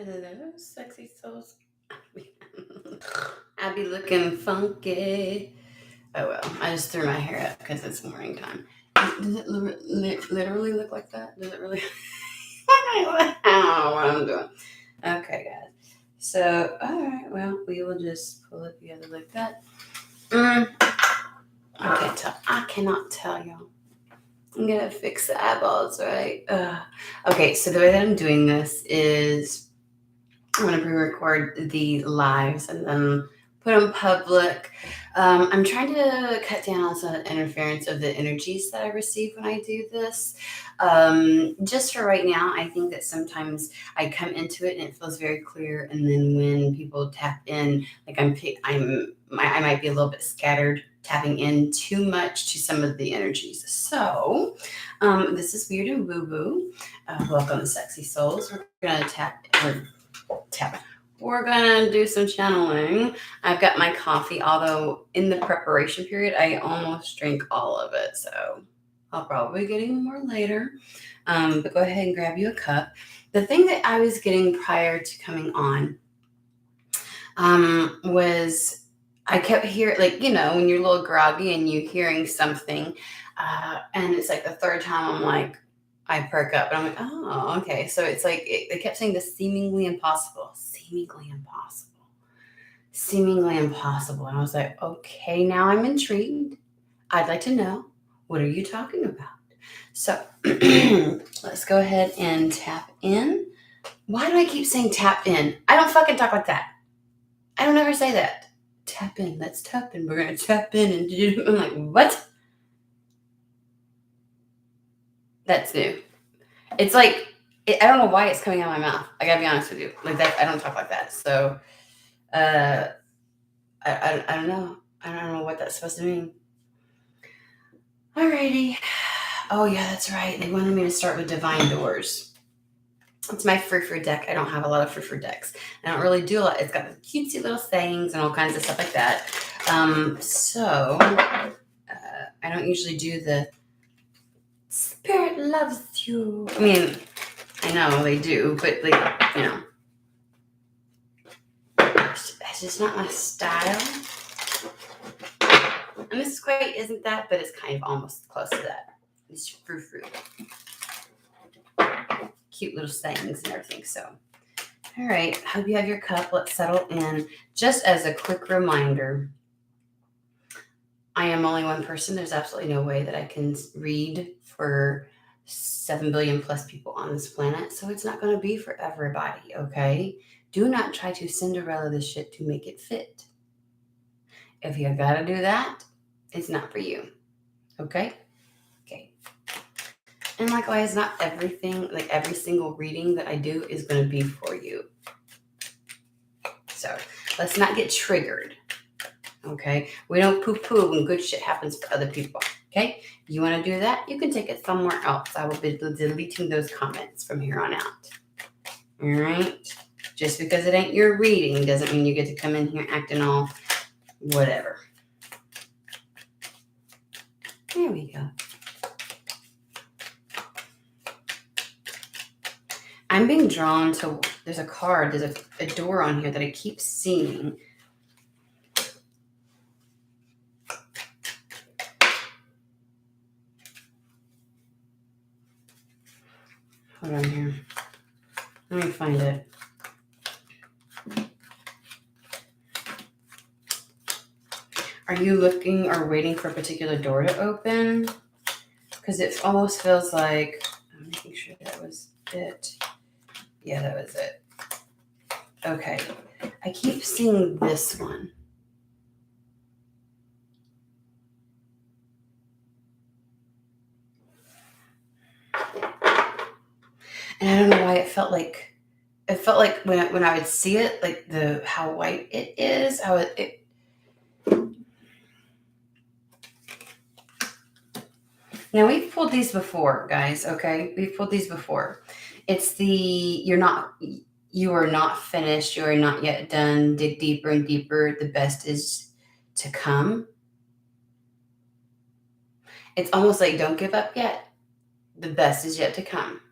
Hello, sexy souls. I be looking funky. Oh well, I just threw my hair up because it's morning time. Does it literally look like that? Does it really? I don't know what I'm doing. Okay, guys. So, all right. Well, we will just pull it together like that. I can't tell. I cannot tell y'all. I'm gonna fix the eyeballs, right? Okay. So the way that I'm doing this is I'm going to pre-record the lives and then put them public. I'm trying to cut down on some of the interference of the energies that I receive when I do this. Just for right now, I think that sometimes I come into it and it feels very clear, and then when people tap in, like I might be a little bit scattered, tapping in too much to some of the energies. So, this is Weird and Woo-Woo. Welcome to Sexy Souls. We're gonna tap. We're gonna do some channeling. I've got my coffee, although in the preparation period, I almost drank all of it, so I'll probably get even more later. But go ahead and grab you a cup. The thing that I was getting prior to coming on was I kept hearing, like, when you're a little groggy and you're hearing something, and it's like the third time I'm like, I perk up and I'm like, oh, okay. So it's like they kept saying the seemingly impossible, seemingly impossible, seemingly impossible. And I was like, okay, now I'm intrigued. I'd like to know, what are you talking about? So let's go ahead and tap in. Why do I keep saying tap in? I don't fucking talk like that. I don't ever say that. Tap in. Let's tap in. We're going to tap in. And I'm like, what? That's new. It's like, I don't know why it's coming out of my mouth. I gotta be honest with you. Like that, I don't talk like that. So, I don't know. I don't know what that's supposed to mean. Alrighty. Oh yeah, that's right. They wanted me to start with Divine Doors. It's my frou-frou deck. I don't have a lot of frou-frou decks. I don't really do a lot. It's got cutesy little sayings and all kinds of stuff like that. So I don't usually do the Spirit loves you. I mean, I know they do, but it's just not my style. And this quite isn't that, but it's kind of almost close to that. It's frou-frou. Cute little sayings and everything. So, all right. Hope you have your cup. Let's settle in. Just as a quick reminder, I am only one person. There's absolutely no way that I can read for 7 billion plus people on this planet. So it's not going to be for everybody, okay? Do not try to Cinderella this shit to make it fit. If you got to do that, it's not for you. Okay? Okay. And likewise, not everything, like every single reading that I do is going to be for you. So let's not get triggered. Okay? We don't poo-poo when good shit happens for other people. Okay? You want to do that? You can take it somewhere else. I will be deleting those comments from here on out. All right? Just because it ain't your reading doesn't mean you get to come in here acting all whatever. There we go. I'm being drawn to, there's a card, there's a door on here that I keep seeing. Hold on here. Let me find it. Are you looking or waiting for a particular door to open? Because it almost feels like, I'm making sure that was it. Yeah, that was it. Okay. I keep seeing this one. And I don't know why it felt like when I would see it, like how white it is, Now we've pulled these before, guys, okay? We've pulled these before. It's you are not finished, you are not yet done. Dig deeper and deeper. The best is to come. It's almost like don't give up yet. The best is yet to come.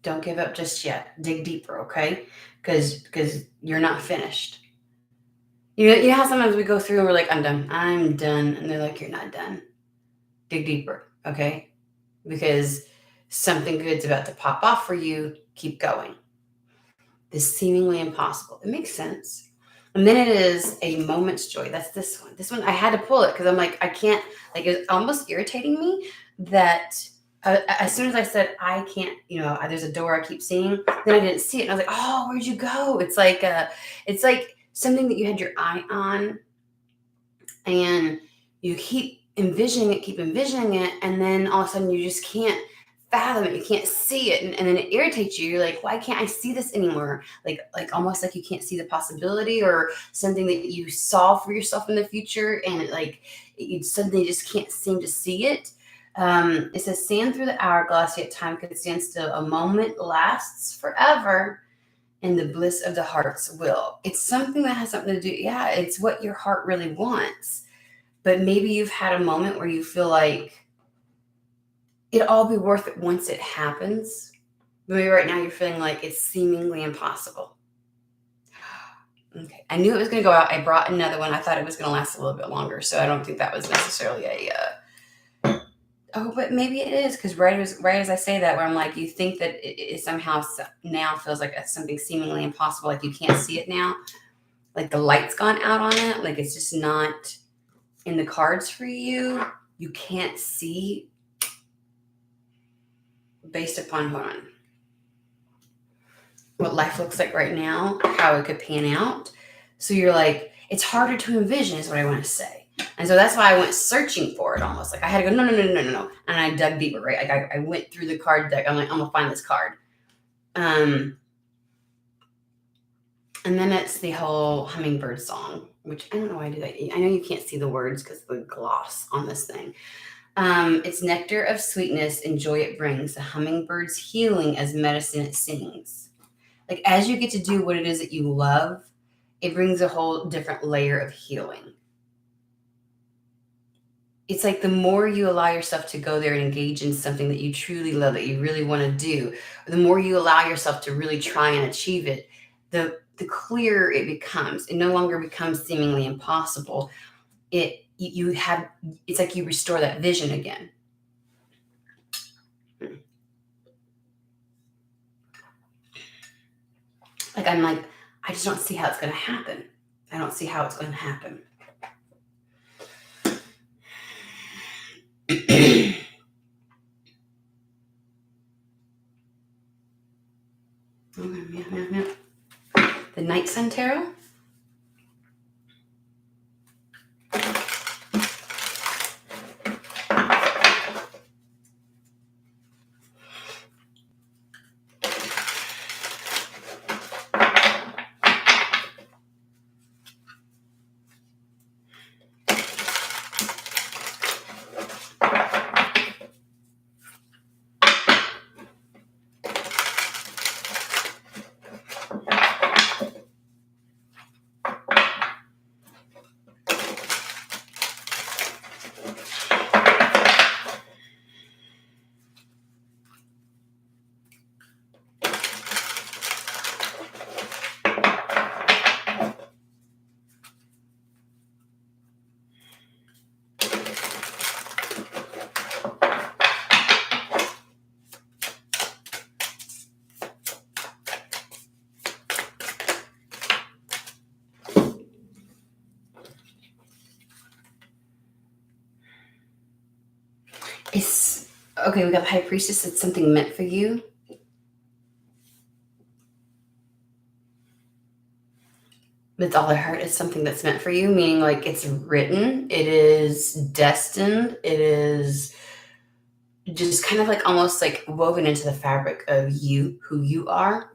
Don't give up just yet. Dig deeper, okay? Because you're not finished. You know how sometimes we go through and we're like, I'm done. And they're like, you're not done. Dig deeper, okay? Because something good's about to pop off for you. Keep going. This seemingly impossible. It makes sense. And then it is a moment's joy. That's this one. This one, I had to pull it because I'm like, I can't, like, it's almost irritating me that as soon as I said, I can't, there's a door I keep seeing, then I didn't see it. And I was like, oh, where'd you go? It's like something that you had your eye on and you keep envisioning it. And then all of a sudden you just can't fathom it. You can't see it. And then it irritates you. You're like, why can't I see this anymore? Like almost like you can't see the possibility or something that you saw for yourself in the future. And you suddenly just can't seem to see it. It says, stand through the hourglass, yet time could stand still. A moment lasts forever in the bliss of the heart's will. It's something that has something to do. Yeah, it's what your heart really wants. But maybe you've had a moment where you feel like it'll all be worth it once it happens. But maybe right now you're feeling like it's seemingly impossible. Okay, I knew it was going to go out. I brought another one. I thought it was going to last a little bit longer. So I don't think that was necessarily oh, but maybe it is, because right as I say that, where I'm like, you think that it somehow now feels like something seemingly impossible, like you can't see it now, like the light's gone out on it, like it's just not in the cards for you. You can't see based upon, hold on, what life looks like right now, how it could pan out. So you're like, it's harder to envision is what I want to say. And so that's why I went searching for it almost. Like I had to go, no. And I dug deeper, right? Like I went through the card deck. I'm like, I'm going to find this card. And then it's the whole hummingbird song, which I don't know why I do that. I know you can't see the words because of the gloss on this thing. It's nectar of sweetness and joy it brings. The hummingbird's healing as medicine it sings. Like as you get to do what it is that you love, it brings a whole different layer of healing. It's like the more you allow yourself to go there and engage in something that you truly love, that you really want to do, the more you allow yourself to really try and achieve it, the clearer it becomes. It no longer becomes seemingly impossible. It's like you restore that vision again. Like I'm like, I just don't see how it's going to happen. I don't see how it's going to happen. Yeah. The Night Sun Tarot. Okay, we got the High Priestess. It's something meant for you. With all their heart, it's something that's meant for you, meaning like it's written, it is destined, it is just kind of like almost like woven into the fabric of you, who you are.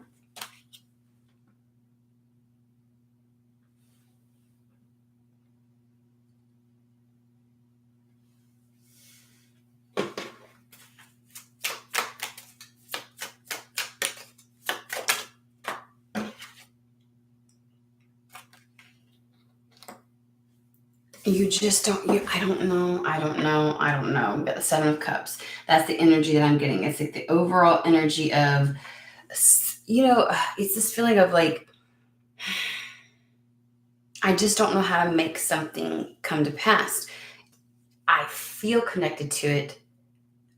You just don't, I don't know. We got the Seven of Cups. That's the energy that I'm getting. It's like the overall energy of it's this feeling of like, I just don't know how to make something come to pass. I feel connected to it.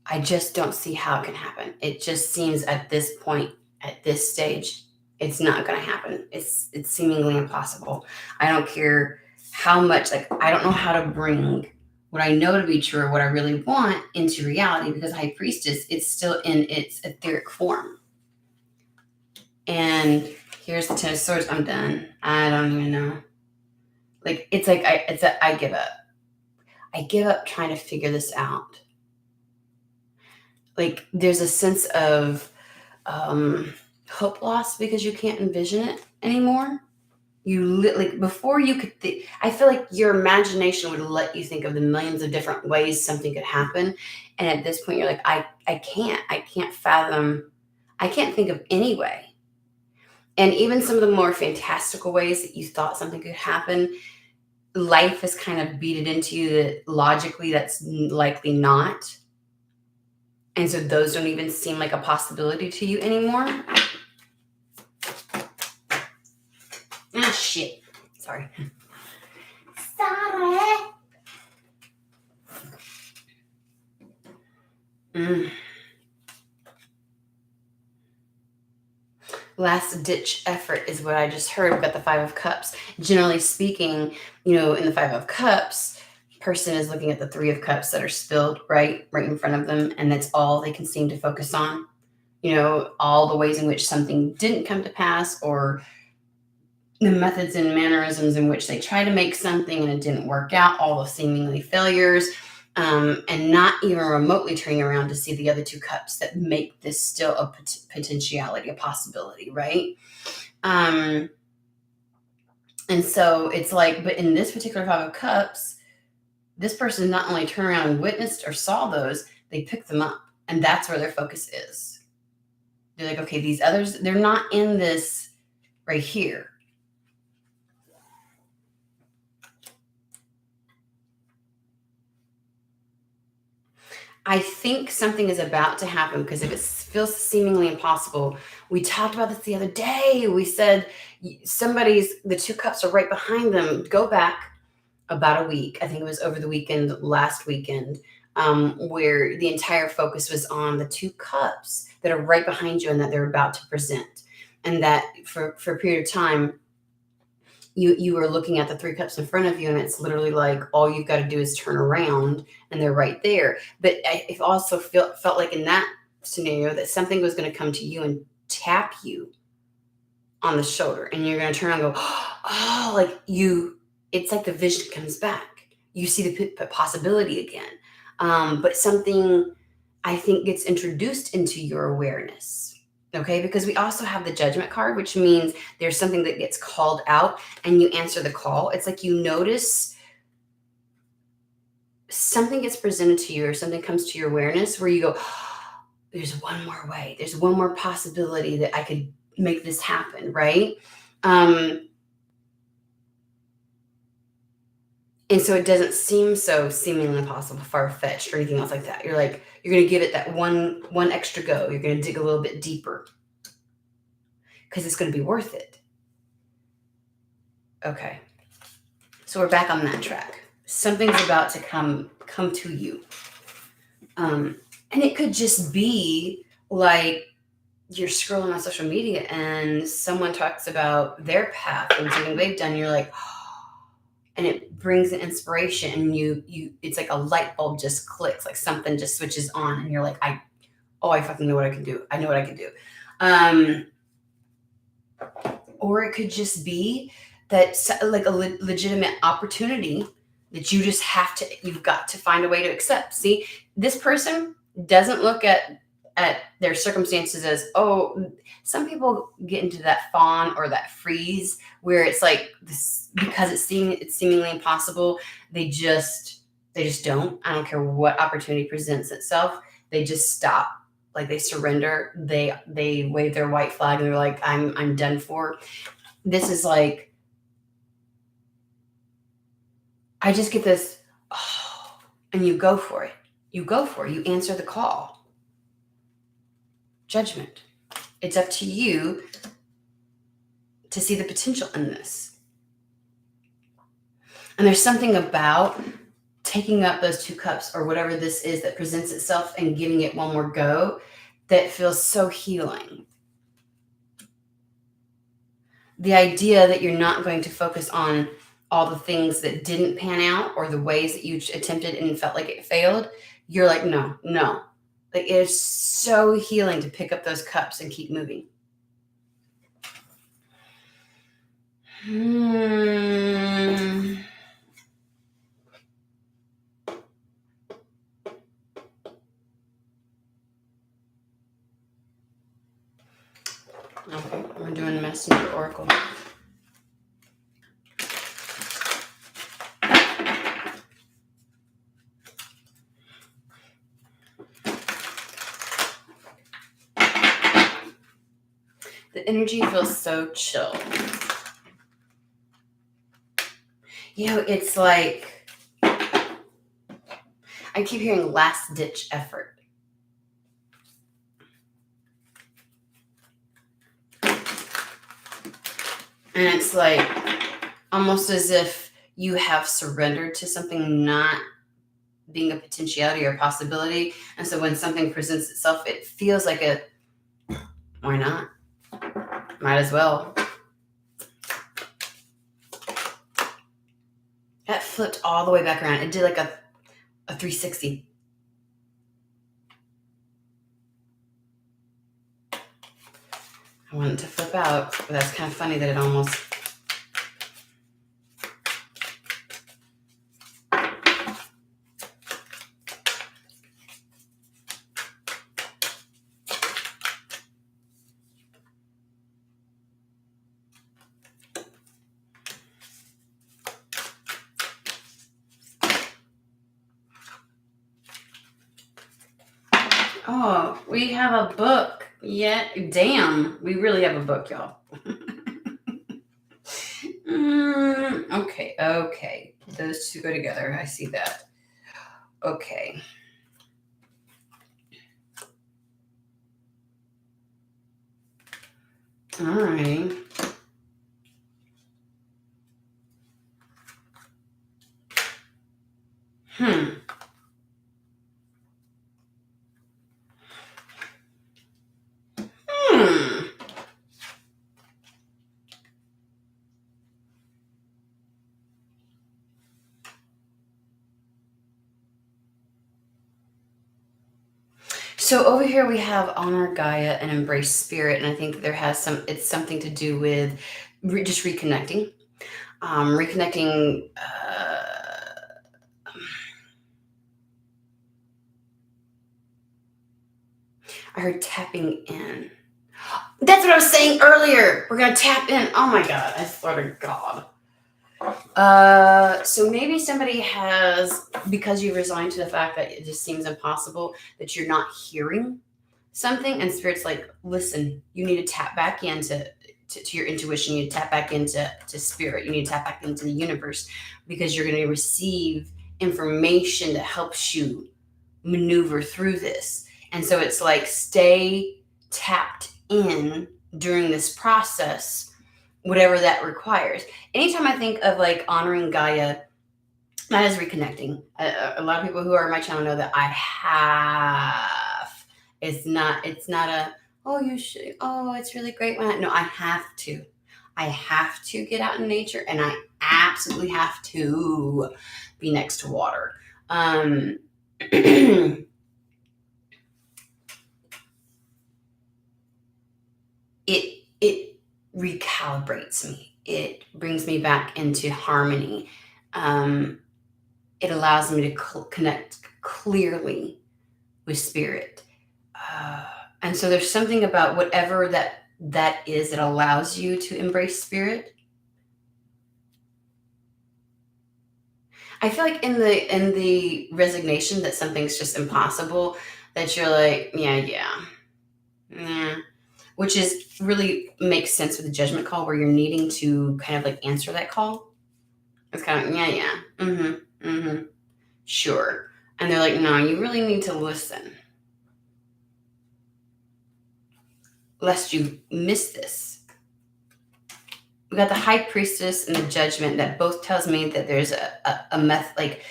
I just don't see how it can happen. It just seems at this point, at this stage, it's not going to happen. It's seemingly impossible. I don't care how much, like, I don't know how to bring what I know to be true or what I really want into reality, because High Priestess, it's still in its etheric form. And here's the Ten of Swords. I'm done. I don't even know. Like, it's like I give up. I give up trying to figure this out. Like, there's a sense of hope loss because you can't envision it anymore. Like, before you could I feel like your imagination would let you think of the millions of different ways something could happen, and at this point you're like, I can't fathom, I can't think of any way. And even some of the more fantastical ways that you thought something could happen, life has kind of beat it into you that logically that's likely not. And so those don't even seem like a possibility to you anymore. Ah, shit. Sorry. Sorry. Last ditch effort is what I just heard. We've got the Five of Cups. Generally speaking, in the Five of Cups, person is looking at the Three of Cups that are spilled right in front of them, and that's all they can seem to focus on. All the ways in which something didn't come to pass, or the methods and mannerisms in which they try to make something and it didn't work out, all the seemingly failures, and not even remotely turning around to see the other two cups that make this still a potentiality, a possibility, right? And so it's like, but in this particular Five of Cups, this person not only turned around and witnessed or saw those, they picked them up, and that's where their focus is. They're like, okay, these others, they're not in this right here. I think something is about to happen, because if it feels seemingly impossible, we talked about this the other day. We said the two cups are right behind them. Go back about a week. I think it was over the weekend, last weekend, where the entire focus was on the two cups that are right behind you and that they're about to present. And that for a period of time, you are looking at the three cups in front of you, and it's literally like all you've got to do is turn around and they're right there. But I also felt like in that scenario that something was going to come to you and tap you on the shoulder, and you're going to turn around and go, oh, like it's like the vision comes back. You see the possibility again. But something, I think, gets introduced into your awareness. Okay, because we also have the Judgment card, which means there's something that gets called out and you answer the call. It's like you notice something gets presented to you, or something comes to your awareness where you go, oh, there's one more way. There's one more possibility that I could make this happen, right? And so it doesn't seem so seemingly impossible, far-fetched, or anything else like that. You're like, you're going to give it that one extra go. You're going to dig a little bit deeper because it's going to be worth it. Okay. So we're back on that track. Something's about to come to you. And it could just be like you're scrolling on social media and someone talks about their path and something they've done. You're like, and it brings an inspiration, and you it's like a light bulb just clicks, like something just switches on, and you're like, I fucking know what I can do. I know what I can do. Or it could just be that, like, a legitimate opportunity that you've got to find a way to accept. See, this person doesn't look at their circumstances as, oh, some people get into that fawn or that freeze where it's like this, because it's seemingly impossible. They just don't. I don't care what opportunity presents itself. They just stop. Like, they surrender. They wave their white flag and they're like, I'm done for. This is like, I just get this, oh, and you go for it. You answer the call. Judgment. It's up to you to see the potential in this. And there's something about taking up those 2 cups or whatever this is that presents itself and giving it one more go that feels so healing. The idea that you're not going to focus on all the things that didn't pan out or the ways that you attempted and felt like it failed. You're like, no. Like, it's so healing to pick up those cups and keep moving. Okay, we're doing Messenger Oracle. The energy feels so chill. It's like, I keep hearing last ditch effort. And it's like almost as if you have surrendered to something not being a potentiality or possibility. And so when something presents itself, it feels like why not? Might as well. That flipped all the way back around. It did like a 360. I want it to flip out, but that's kind of funny that it almost... Oh, we have a book. Yeah, damn. We really have a book, y'all. Okay. Those 2 go together. I see that. Okay. All right. So over here we have honor Gaia and embrace spirit, and I think there has it's something to do with just reconnecting. Reconnecting. I heard tapping in. That's what I was saying earlier. We're gonna tap in. Oh my God! I swear to God. So maybe somebody has, because you resigned to the fact that it just seems impossible, that you're not hearing something, and spirit's like, listen, you need to tap back into your intuition. You need to tap back into spirit. You need to tap back into the universe, because you're going to receive information that helps you maneuver through this. And so it's like, stay tapped in during this process, whatever that requires. Anytime I think of like honoring Gaia, that is reconnecting. A lot of people who are on my channel know that I have. It's not a, oh, you should, oh, it's really great when no, I have to. I have to get out in nature, and I absolutely have to be next to water. It recalibrates me. It brings me back into harmony. It allows me to connect clearly with spirit. And so there's something about whatever that is that allows you to embrace spirit. I feel like in the resignation that something's just impossible, that you're like, yeah. Which is really makes sense with the judgment call, where you're needing to kind of like answer that call. It's kind of, sure. And they're like, no, you really need to listen. lest you miss this. We got the high priestess and the judgment that both tells me that there's a method, like,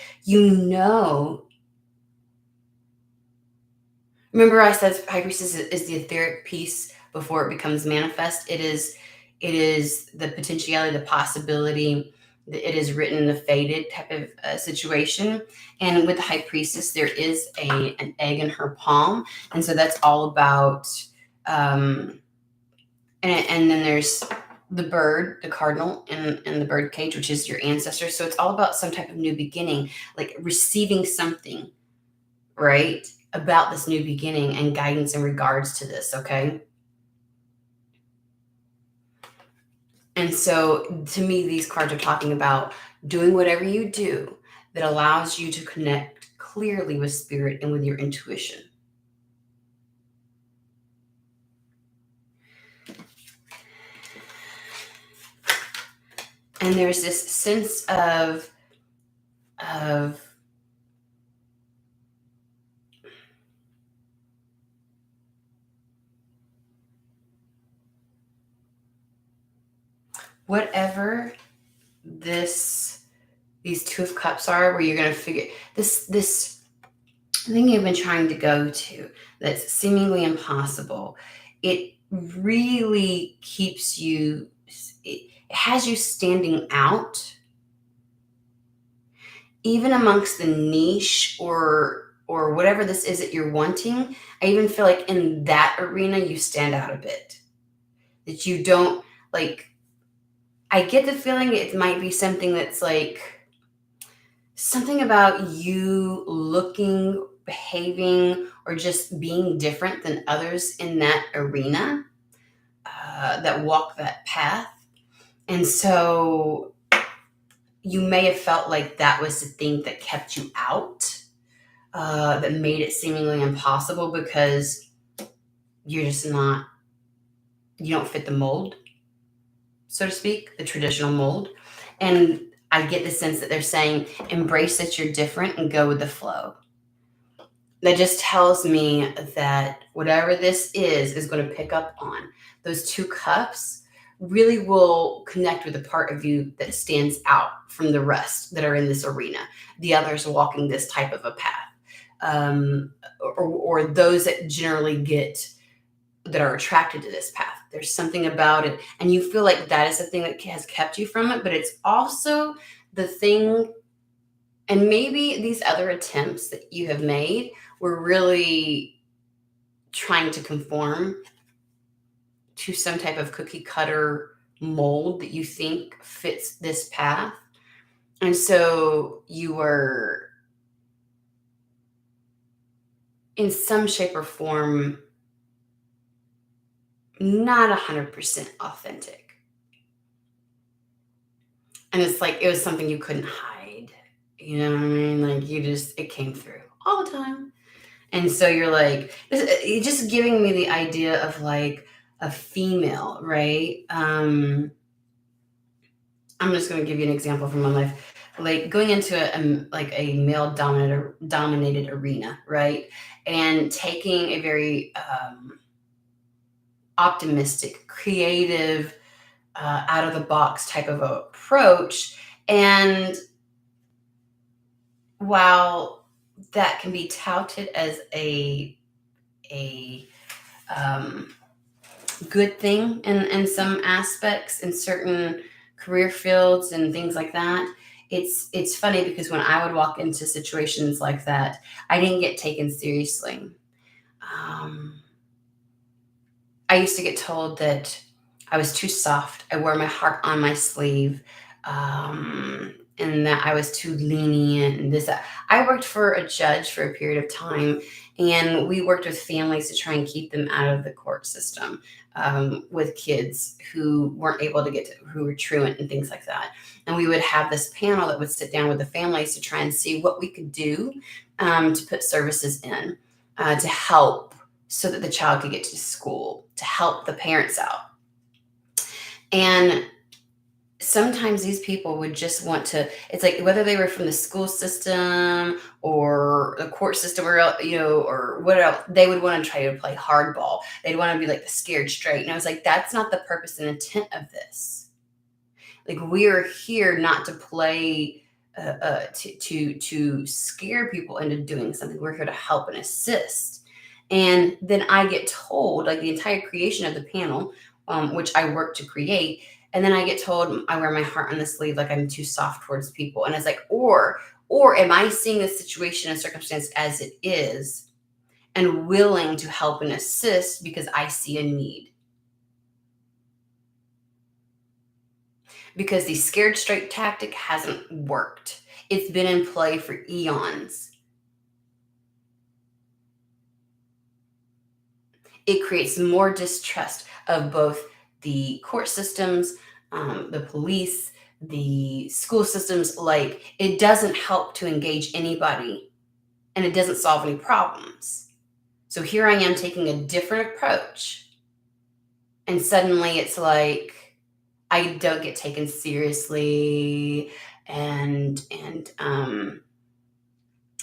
remember I said high priestess is the etheric piece before it becomes manifest. It is the potentiality, the possibility. It is written, the fated type of situation. And with the high priestess, there is an egg in her palm, and so that's all about. And then there's the bird, the cardinal, in the bird cage, which is your ancestor. So it's all about some type of new beginning, like receiving something, right, about this new beginning and guidance in regards to this, okay? And so to me, these cards are talking about doing whatever you do that allows you to connect clearly with spirit and with your intuition. And there's this sense of whatever these Two of Cups are, where you're going to figure this thing you've been trying to go to that's seemingly impossible. It really keeps you, it has you standing out even amongst the niche or whatever this is that you're wanting. I even feel like in that arena you stand out a bit, that you don't, like, I get the feeling it might be something that's like something about you looking, behaving, or just being different than others in that arena, that walk that path. And so you may have felt like that was the thing that kept you out, that made it seemingly impossible because you're just not, you don't fit the mold, so to speak, the traditional mold. And I get the sense that they're saying, embrace that you're different and go with the flow. That just tells me that whatever this is going to pick up on those Two Cups, really will connect with the part of you that stands out from the rest that are in this arena, the others walking this type of a path, or those that generally that are attracted to this path. There's something about it, and you feel like that is the thing that has kept you from it, but it's also the thing, and maybe these other attempts that you have made were really trying to conform to some type of cookie cutter mold that you think fits this path. And so you were in some shape or form not 100% authentic. And it's like it was something you couldn't hide. You know what I mean? Like it came through all the time. And so you're like, you're just giving me the idea of like a female, right? I'm just going to give you an example from my life, like going into a male dominated arena, right? And taking a very optimistic, creative, out of the box type of approach. And while that can be touted as a good thing in some aspects, in certain career fields and things like that, it's funny because when I would walk into situations like that, I didn't get taken seriously. I used to get told that I was too soft. I wore my heart on my sleeve, and that I was too lenient. And this, that. I worked for a judge for a period of time, and we worked with families to try and keep them out of the court system, with kids who weren't able to who were truant and things like that. And we would have this panel that would sit down with the families to try and see what we could do, to put services in, to help so that the child could get to school, to help the parents out. And sometimes these people would just want to, it's like whether they were from the school system or the court system or or what else, they would want to try to play hardball. They'd want to be like the scared straight, and I was like, that's not the purpose and intent of this. Like, we are here not to play to scare people into doing something. We're here to help and assist. And then I get told, like, the entire creation of the panel, which I work to create, and then I get told I wear my heart on the sleeve, like I'm too soft towards people. And it's like, or am I seeing the situation and circumstance as it is and willing to help and assist because I see a need? Because the scared straight tactic hasn't worked. It's been in play for eons. It creates more distrust of both the court systems, the police, the school systems. Like, it doesn't help to engage anybody, and it doesn't solve any problems. So here I am taking a different approach, and suddenly it's like I don't get taken seriously, and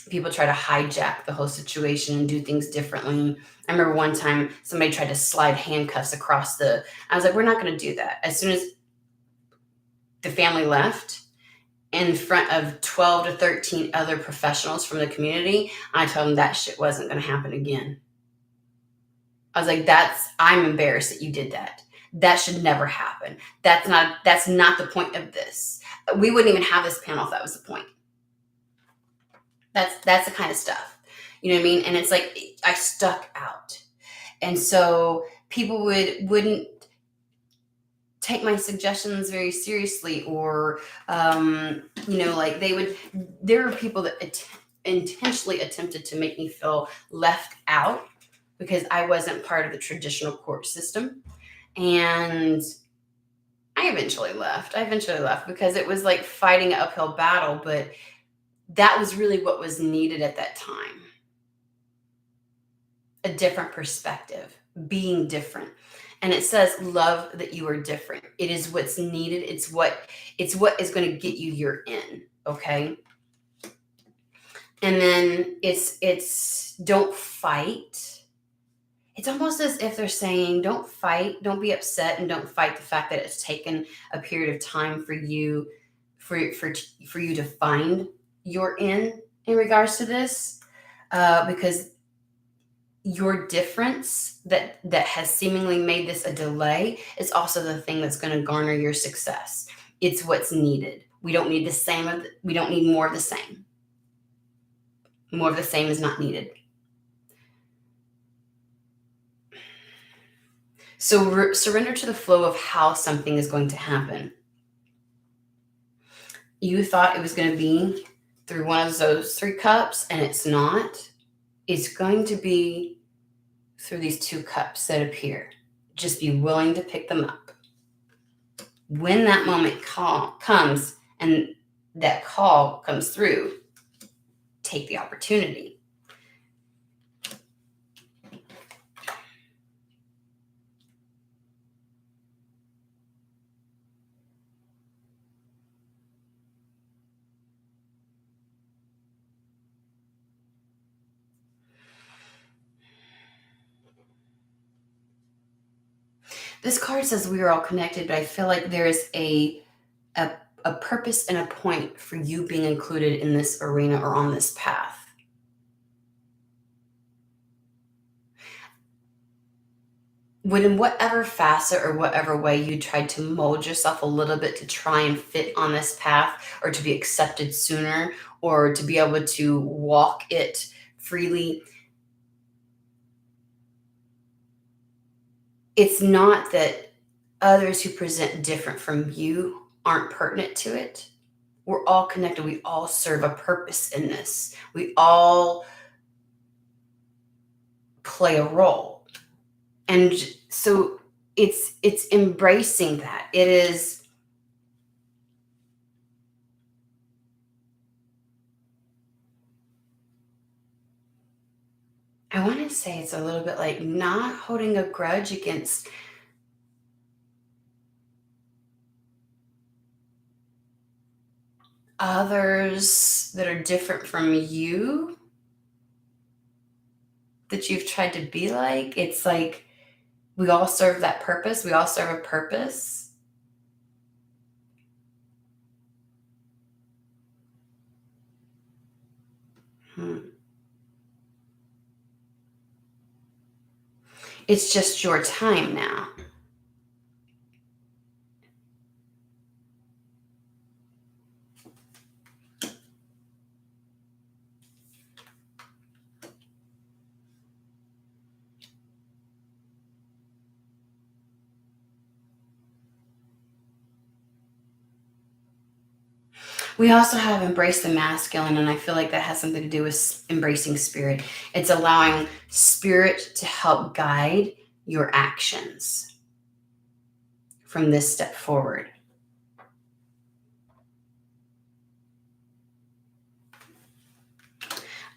people try to hijack the whole situation and do things differently. I remember one time somebody tried to slide handcuffs across the. I was like, we're not going to do that. As soon as the family left, in front of 12 to 13 other professionals from the community, I told them that shit wasn't going to happen again. I was like, I'm embarrassed that you did that. That should never happen. That's not the point of this. We wouldn't even have this panel if that was the point. That's the kind of stuff. You know what I mean? And it's like, I stuck out. And so people wouldn't take my suggestions very seriously, or like there were people that intentionally attempted to make me feel left out because I wasn't part of the traditional court system. And I eventually left because it was like fighting an uphill battle, but that was really what was needed at that time. A different perspective, being different. And it says, love that you are different. It is what's needed. It's what is going to get you your in. Okay. And then it's don't fight. It's almost as if they're saying, don't fight, don't be upset, and don't fight the fact that it's taken a period of time for you to find your in regards to this, because your difference that has seemingly made this a delay is also the thing that's going to garner your success. It's what's needed. We don't need we don't need more of the same. More of the same is not needed. So surrender to the flow of how something is going to happen. You thought it was going to be through one of those 3 cups, and it's not. It's going to be through these 2 cups that appear. Just be willing to pick them up. When that moment comes and that call comes through, take the opportunity. This card says we are all connected, but I feel like there is a purpose and a point for you being included in this arena or on this path. When in whatever facet or whatever way you tried to mold yourself a little bit to try and fit on this path, or to be accepted sooner, or to be able to walk it freely, it's not that others who present different from you aren't pertinent to it. We're all connected. We all serve a purpose in this. We all play a role. And so it's embracing that. It is, I want to say it's a little bit like not holding a grudge against others that are different from you that you've tried to be like. It's like we all serve that purpose. We all serve a purpose. It's just your time now. We also have embrace the masculine, and I feel like that has something to do with embracing spirit. It's allowing spirit to help guide your actions from this step forward.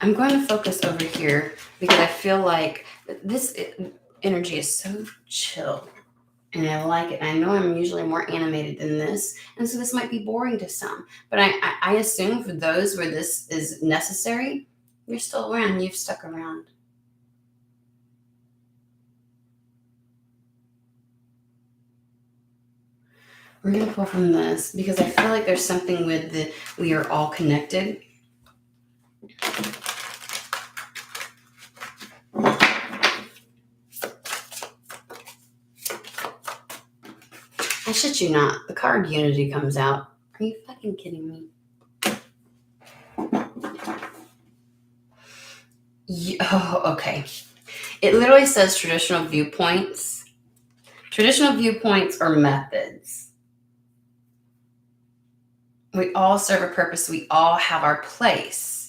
I'm going to focus over here because I feel like this energy is so chill and I like it. I know I'm usually more animated than this, and so this might be boring to some, but I assume for those where this is necessary, you're still around, you've stuck around. We're going to pull from this because I feel like there's something with the we are all connected. I shit you not. The card Unity comes out. Are you fucking kidding me? Oh, okay. It literally says traditional viewpoints. Traditional viewpoints or methods. We all serve a purpose. We all have our place.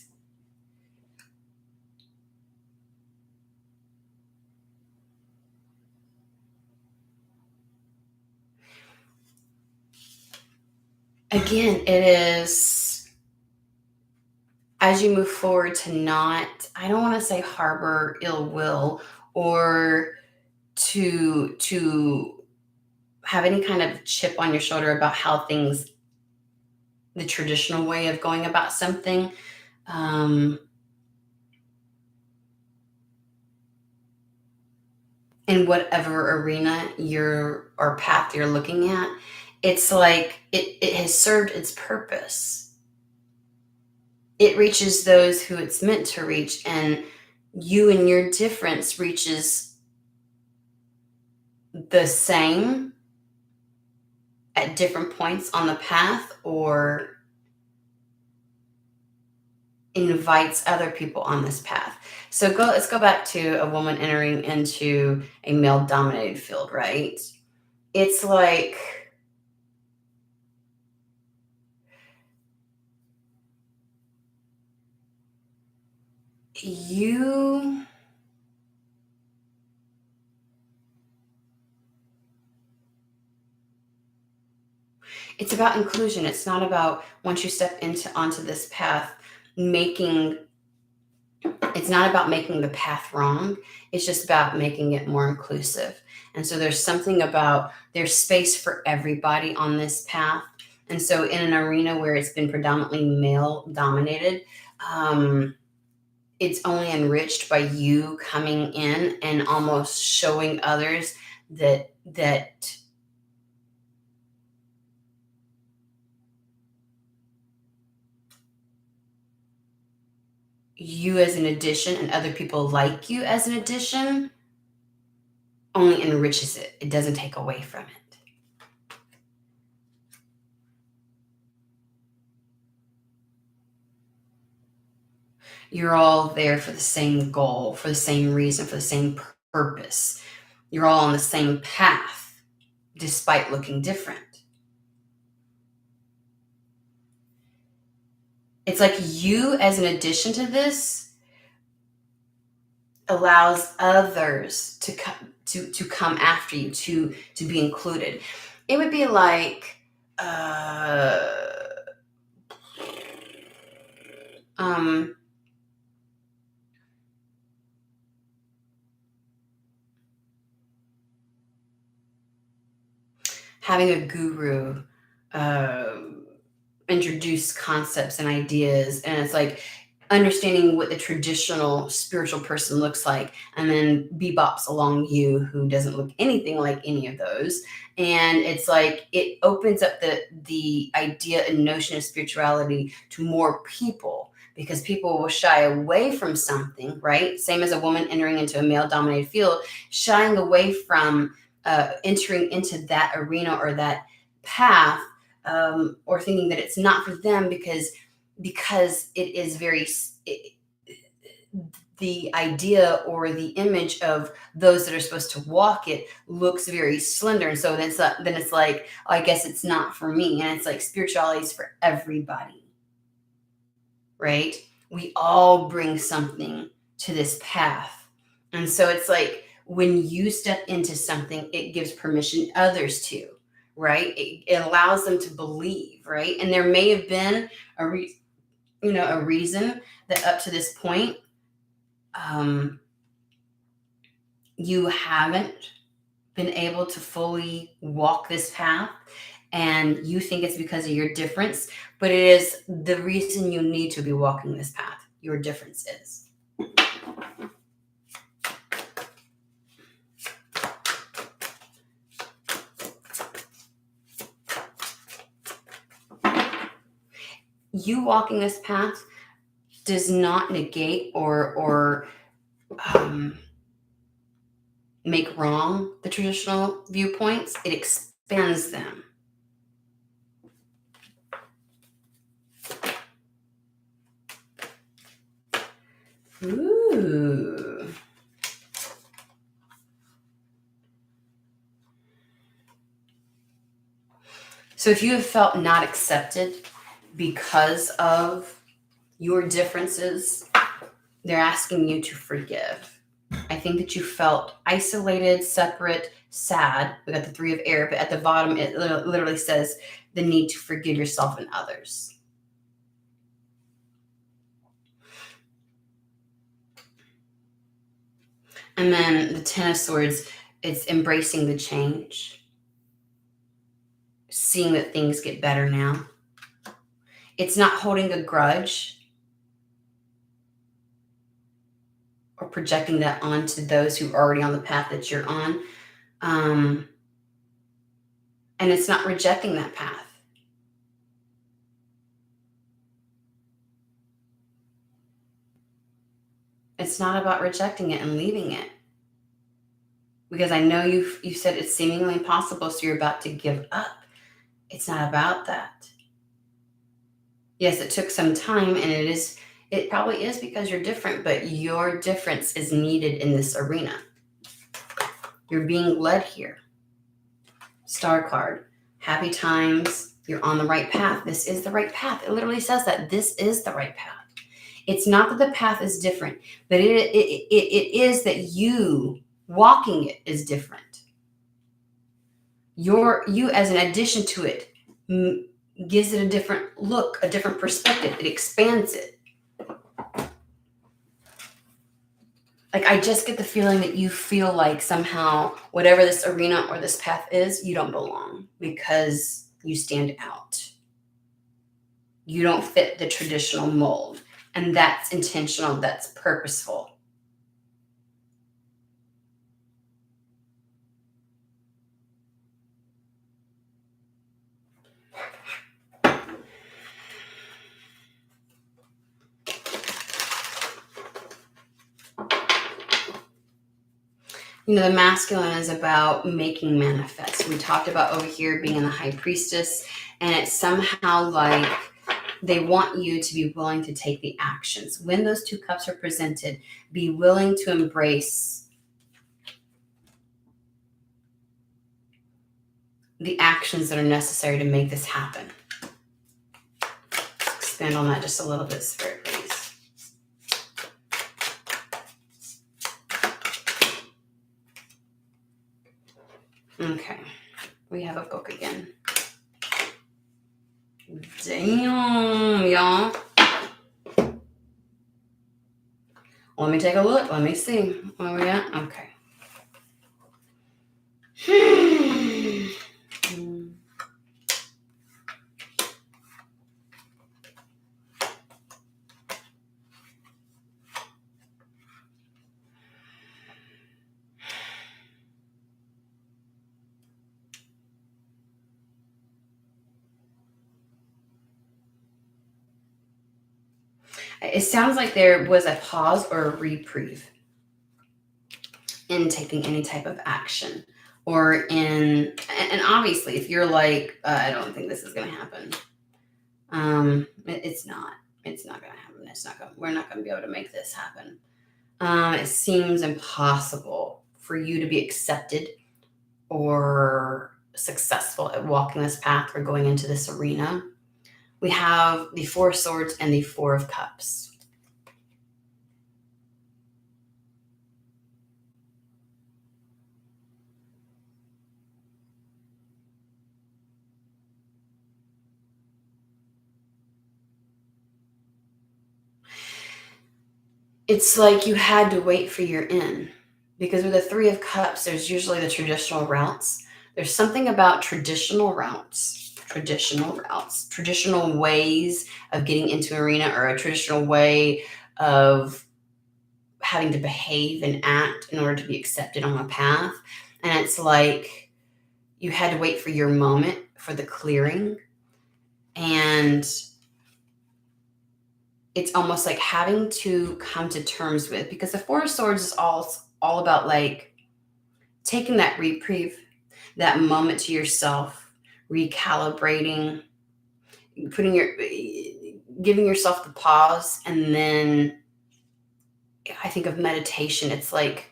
Again, it is as you move forward to not, I don't want to say harbor ill will or to have any kind of chip on your shoulder about how things, the traditional way of going about something. In whatever arena you're or path you're looking at, it's like it has served its purpose. It reaches those who it's meant to reach, and you and your difference reaches the same at different points on the path or invites other people on this path. So let's go back to a woman entering into a male dominated field, right? It's like you it's about inclusion. It's not about once you step into onto this path making it's not about making the path wrong. It's just about making it more inclusive. And so there's something about there's space for everybody on this path. And so in an arena where it's been predominantly male dominated, it's only enriched by you coming in and almost showing others that you as an addition and other people like you as an addition only enriches it. It doesn't take away from it. You're all there for the same goal, for the same reason, for the same purpose. You're all on the same path, despite looking different. It's like you, as an addition to this, allows others to come after you, to be included. It would be like having a guru, introduce concepts and ideas, and it's like understanding what the traditional spiritual person looks like, and then bebops along you who doesn't look anything like any of those, and it's like it opens up the idea and notion of spirituality to more people, because people will shy away from something, right? Same as a woman entering into a male dominated field, shying away from entering into that arena or that path, or thinking that it's not for them because it is the idea or the image of those that are supposed to walk it looks very slender, and so then it's like, oh, I guess it's not for me. And it's like spirituality is for everybody, right? We all bring something to this path, and so it's like when you step into something, it gives permission to others to, right? It allows them to believe, right? And there may have been a reason that up to this point, you haven't been able to fully walk this path, and you think it's because of your difference, but it is the reason you need to be walking this path. Your difference is. You walking this path does not negate or make wrong the traditional viewpoints. It expands them. Ooh. So if you have felt not accepted because of your differences, they're asking you to forgive. I think that you felt isolated, separate, sad. We got the 3 of air, but at the bottom, it literally says the need to forgive yourself and others. And then the 10 of swords, it's embracing the change, seeing that things get better now. It's not holding a grudge or projecting that onto those who are already on the path that you're on. And it's not rejecting that path. It's not about rejecting it and leaving it. Because I know you said it's seemingly impossible, so you're about to give up. It's not about that. Yes, it took some time, and it probably is because you're different, but your difference is needed in this arena. You're being led here. Star card. Happy times. You're on the right path. This is the right path. It literally says that this is the right path. It's not that the path is different, but it is that you walking it is different. You as an addition to it gives it a different look, a different perspective. It expands it. Like, I just get the feeling that you feel like somehow whatever this arena or this path is, you don't belong because you stand out. You don't fit the traditional mold. And that's intentional. That's purposeful. The masculine is about making manifest. We talked about over here being in the high priestess, and it's somehow like they want you to be willing to take the actions. When those 2 cups are presented, be willing to embrace the actions that are necessary to make this happen. Let's expand on that just a little bit, Spirit, please. Okay, we have a book again. Damn, y'all. Let me take a look. Let me see where we at. Okay. It sounds like there was a pause or a reprieve in taking any type of action, or in, and obviously if you're like, I don't think this is going to happen, it's not, going to happen, we're not going to be able to make this happen. It seems impossible for you to be accepted or successful at walking this path or going into this arena. We have the Four of Swords and the Four of Cups. It's like you had to wait for your in, because with the Three of Cups, there's usually the traditional routes. There's something about traditional ways of getting into arena, or a traditional way of having to behave and act in order to be accepted on a path. And it's like you had to wait for your moment for the clearing. And it's almost like having to come to terms with, because the Four of Swords is all about like taking that reprieve, that moment to yourself, recalibrating, giving yourself the pause. And then I think of meditation. It's like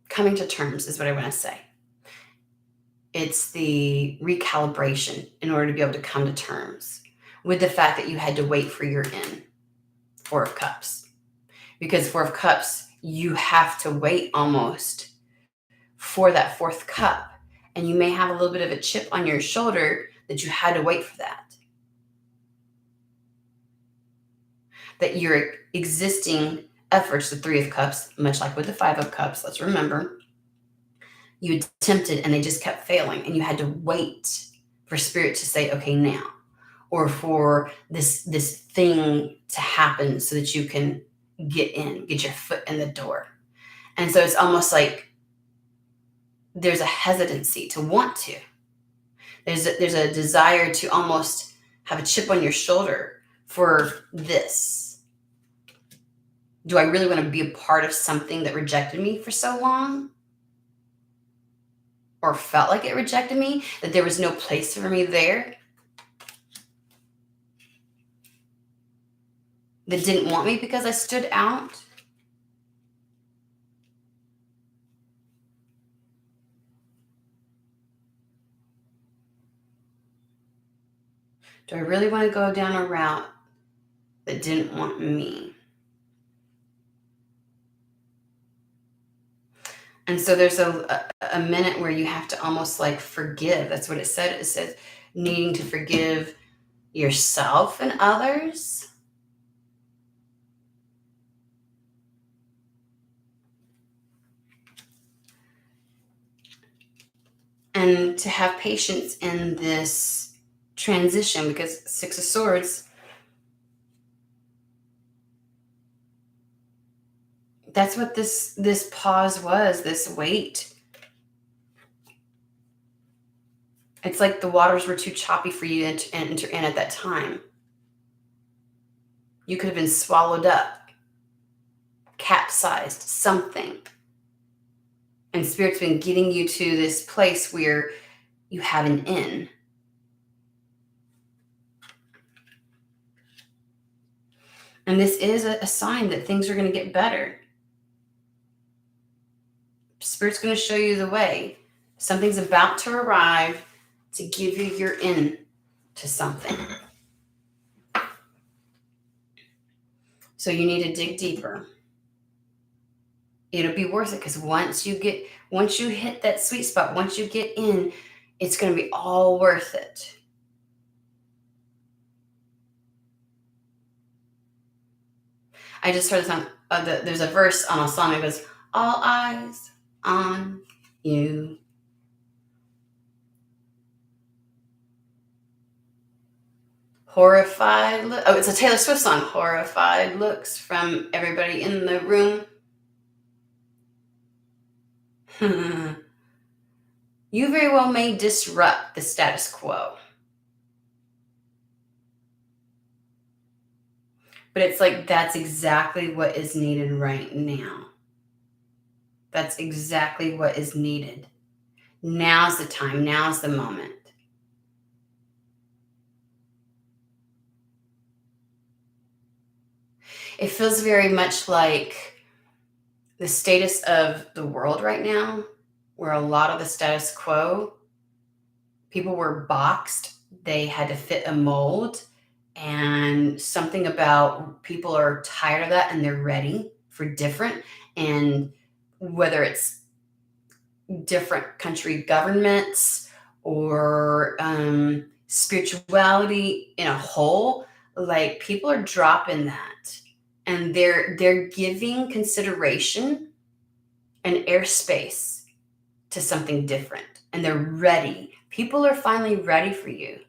coming to terms is what I want to say. It's the recalibration in order to be able to come to terms with the fact that you had to wait for your in. Four of Cups. Because Four of Cups, you have to wait almost for that fourth cup. And you may have a little bit of a chip on your shoulder that you had to wait for that. That your existing efforts, the Three of Cups, much like with the Five of Cups, let's remember, you attempted and they just kept failing, and you had to wait for Spirit to say, okay, now, or for this thing to happen so that you can get your foot in the door. And so it's almost like there's a hesitancy to want to. There's a desire to almost have a chip on your shoulder for this. Do I really want to be a part of something that rejected me for so long? Or felt like it rejected me, that there was no place for me there, that didn't want me because I stood out? Do I really want to go down a route that didn't want me? And so there's a minute where you have to almost like forgive. That's what it said. It said needing to forgive yourself and others. And to have patience in this transition, because Six of Swords, that's what this pause was, this wait. It's like the waters were too choppy for you to enter in at that time. You could have been swallowed up, capsized, something. And Spirit's been getting you to this place where you have an in. And this is a sign that things are going to get better. Spirit's going to show you the way. Something's about to arrive to give you your in to something. So you need to dig deeper. It'll be worth it, because once you hit that sweet spot, once you get in, it's going to be all worth it. I just heard the song. There's a verse on a song that goes, "All eyes on you." Horrified look. Oh, it's a Taylor Swift song. Horrified looks from everybody in the room. You very well may disrupt the status quo. But it's like that's exactly what is needed right now. That's exactly what is needed. Now's the time. Now's the moment. It feels very much like the status of the world right now, where a lot of the status quo, people were boxed, they had to fit a mold, and something about people are tired of that and they're ready for different. And whether it's different country governments or spirituality in a whole, like people are dropping that and they're giving consideration and airspace to something different, and they're ready. People are finally ready for you.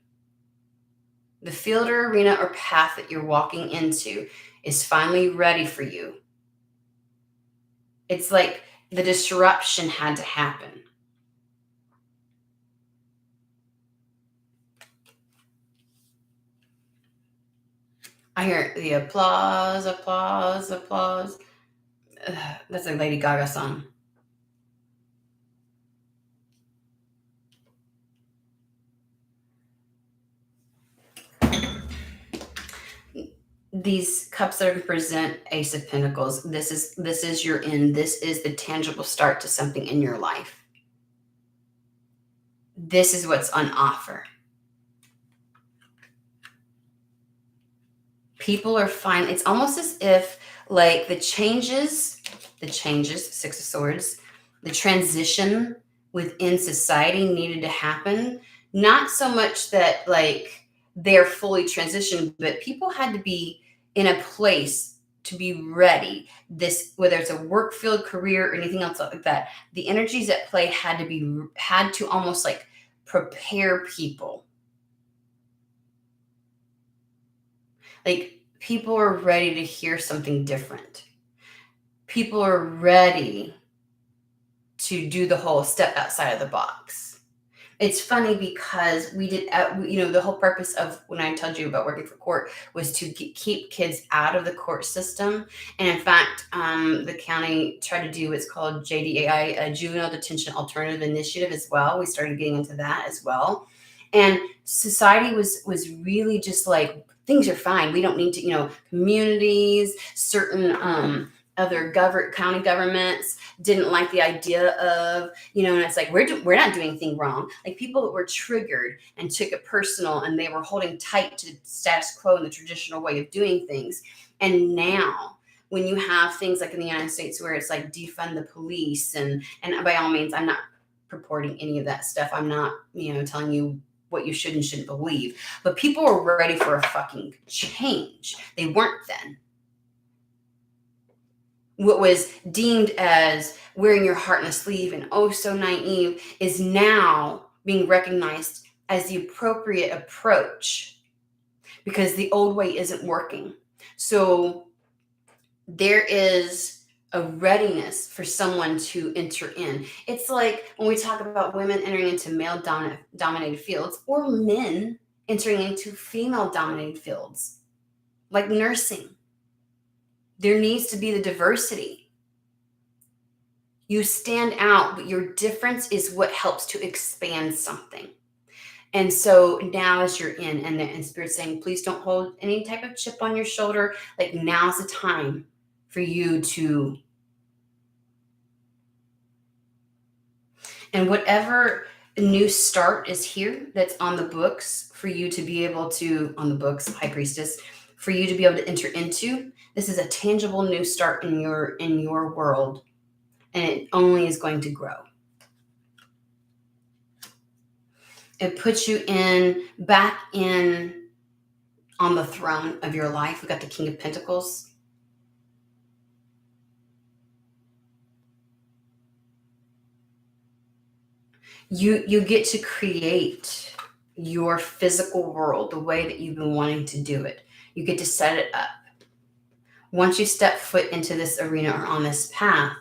The field or arena or path that you're walking into is finally ready for you. It's like the disruption had to happen. I hear the applause, applause, applause. Ugh, that's a Lady Gaga song. These cups that represent Ace of Pentacles. This is your end. This is the tangible start to something in your life. This is what's on offer. People are fine. It's almost as if like the changes, Six of Swords, the transition within society needed to happen. Not so much that like they're fully transitioned, but people had to be in a place to be ready. This, whether it's a work field, career, or anything else like that, the energies at play had to almost like prepare people. Like people are ready to hear something different. People are ready to do the whole step outside of the box. It's funny because we did, the whole purpose of when I told you about working for court was to keep kids out of the court system. And in fact, the county tried to do what's called JDAI, a Juvenile Detention Alternative Initiative as well. We started getting into that as well. And society was really just like, things are fine. We don't need to, communities, certain other county governments didn't like the idea of, and it's like, we're not doing anything wrong. Like people that were triggered and took it personal and they were holding tight to the status quo and the traditional way of doing things. And now when you have things like in the United States where it's like defund the police and by all means, I'm not purporting any of that stuff. I'm not, telling you what you should and shouldn't believe, but people were ready for a fucking change. They weren't then. What was deemed as wearing your heart on a sleeve and oh so naive is now being recognized as the appropriate approach because the old way isn't working. So there is a readiness for someone to enter in. It's like when we talk about women entering into male dominated fields or men entering into female dominated fields, like nursing. There needs to be the diversity. You stand out, but your difference is what helps to expand something. And so now as you're in, and Spirit's saying, please don't hold any type of chip on your shoulder. Like now's the time for you to, and whatever new start is here that's on the books for you to be able to, on the books, High Priestess, for you to be able to enter into. This is a tangible new start in your world, and it only is going to grow. It puts you back in on the throne of your life. We got the King of Pentacles. You get to create your physical world the way that you've been wanting to do it. You get to set it up. Once you step foot into this arena or on this path,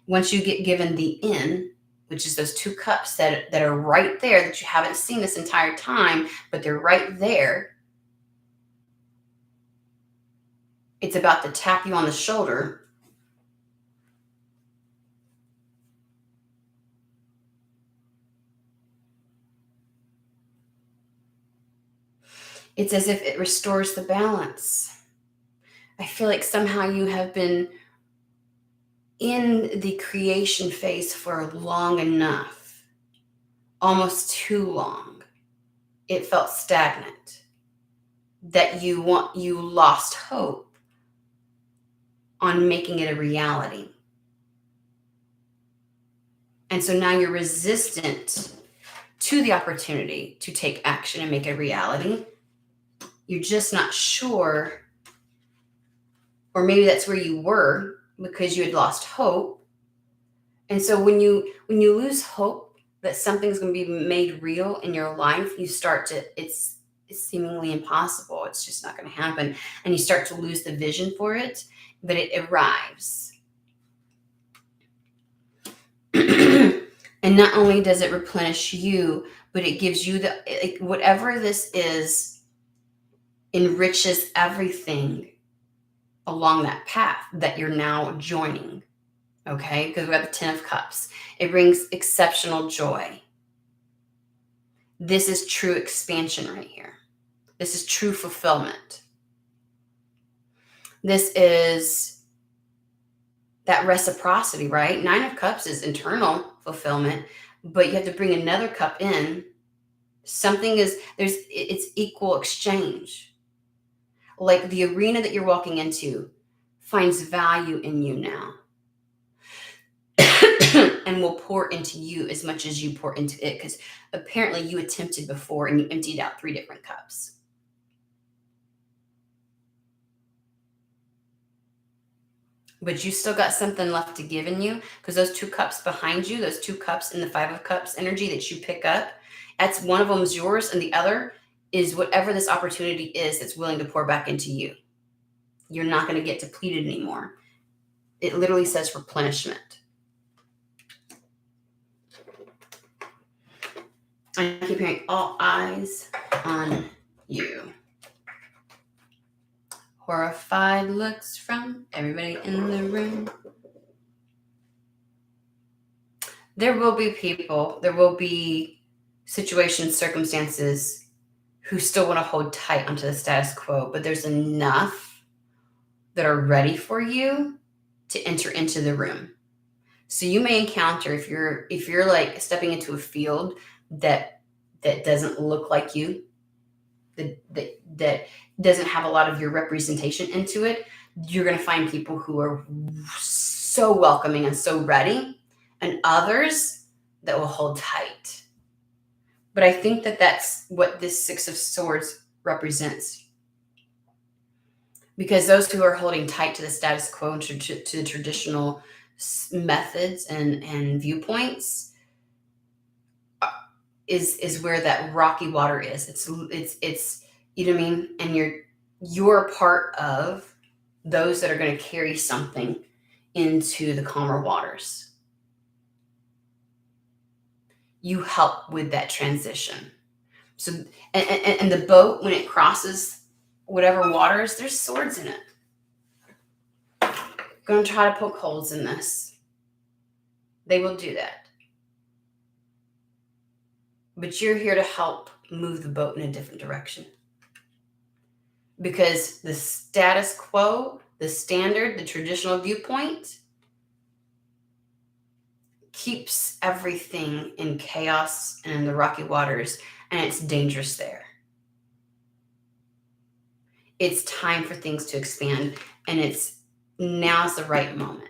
once you get given the in, which is those two cups that are right there that you haven't seen this entire time, but they're right there. It's about to tap you on the shoulder. It's as if it restores the balance. I feel like somehow you have been in the creation phase for long enough, almost too long. It felt stagnant, that you lost hope on making it a reality. And so now you're resistant to the opportunity to take action and make it a reality. You're just not sure, or maybe that's where you were because you had lost hope. And so when you lose hope that something's going to be made real in your life, you start to, it's seemingly impossible. It's just not going to happen. And you start to lose the vision for it, but it arrives. And not only does it replenish you, but it gives you whatever this is, enriches everything along that path that you're now joining. Okay, because we got the 10 of Cups. It brings exceptional joy. This is true expansion right here. This is true fulfillment. This is that reciprocity, right? 9 of Cups is internal fulfillment, but you have to bring another cup in. It's equal exchange. Like the arena that you're walking into finds value in you now. And will pour into you as much as you pour into it, because apparently you attempted before and you emptied out 3 different cups. But you still got something left to give in you, because those 2 cups behind you, those 2 cups in the 5 of Cups energy that you pick up, that's one of them is yours, and the other is whatever this opportunity is that's willing to pour back into you. You're not going to get depleted anymore. It literally says replenishment. I keep hearing all eyes on you. Horrified looks from everybody in the room. There will be people, there will be situations, circumstances who still want to hold tight onto the status quo, but there's enough that are ready for you to enter into the room. So you may encounter, if you're like stepping into a field that doesn't look like you, that doesn't have a lot of your representation into it, you're going to find people who are so welcoming and so ready, and others that will hold tight. But I think that that's what this 6 of Swords represents. Because those who are holding tight to the status quo and to the traditional methods and viewpoints is where that rocky water is. It's you know what I mean? And you're part of those that are going to carry something into the calmer waters. You help with that transition. So and the boat, when it crosses whatever waters, there's swords in it. Going to try to poke holes in this. They will do that. But you're here to help move the boat in a different direction. Because the status quo, the standard, the traditional viewpoint keeps everything in chaos and in the rocky waters, and it's dangerous there. It's time for things to expand, and now's the right moment.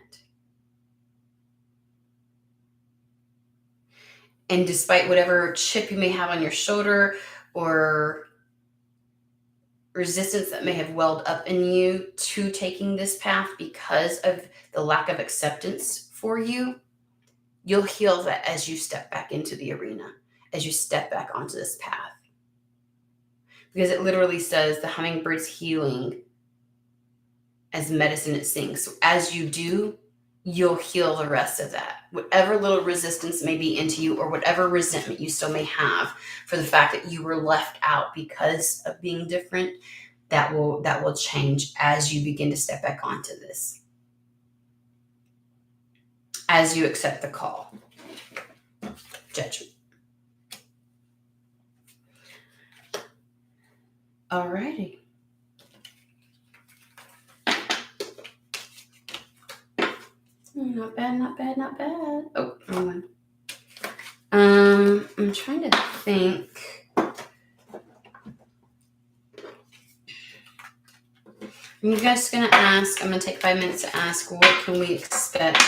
And despite whatever chip you may have on your shoulder or resistance that may have welled up in you to taking this path because of the lack of acceptance for you, you'll heal that as you step back into the arena, as you step back onto this path. Because it literally says the hummingbird's healing as medicine it sings. So as you do, you'll heal the rest of that. Whatever little resistance may be into you, or whatever resentment you still may have for the fact that you were left out because of being different, that will change as you begin to step back onto this, as you accept the call. Judgment. Alrighty. Not bad, not bad, not bad. Oh, wrong one. I'm trying to think. I'm just gonna ask. I'm gonna take 5 minutes to ask. What can we expect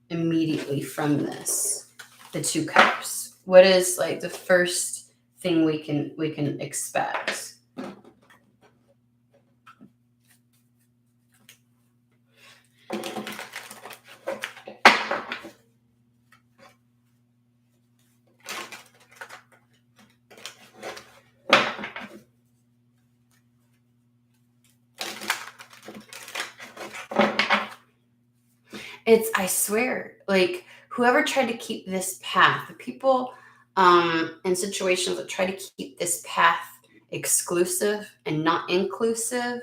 immediately from this? The 2 cups. What is like the first thing we can expect? I swear, like whoever tried to keep this path, the people in situations that try to keep this path exclusive and not inclusive,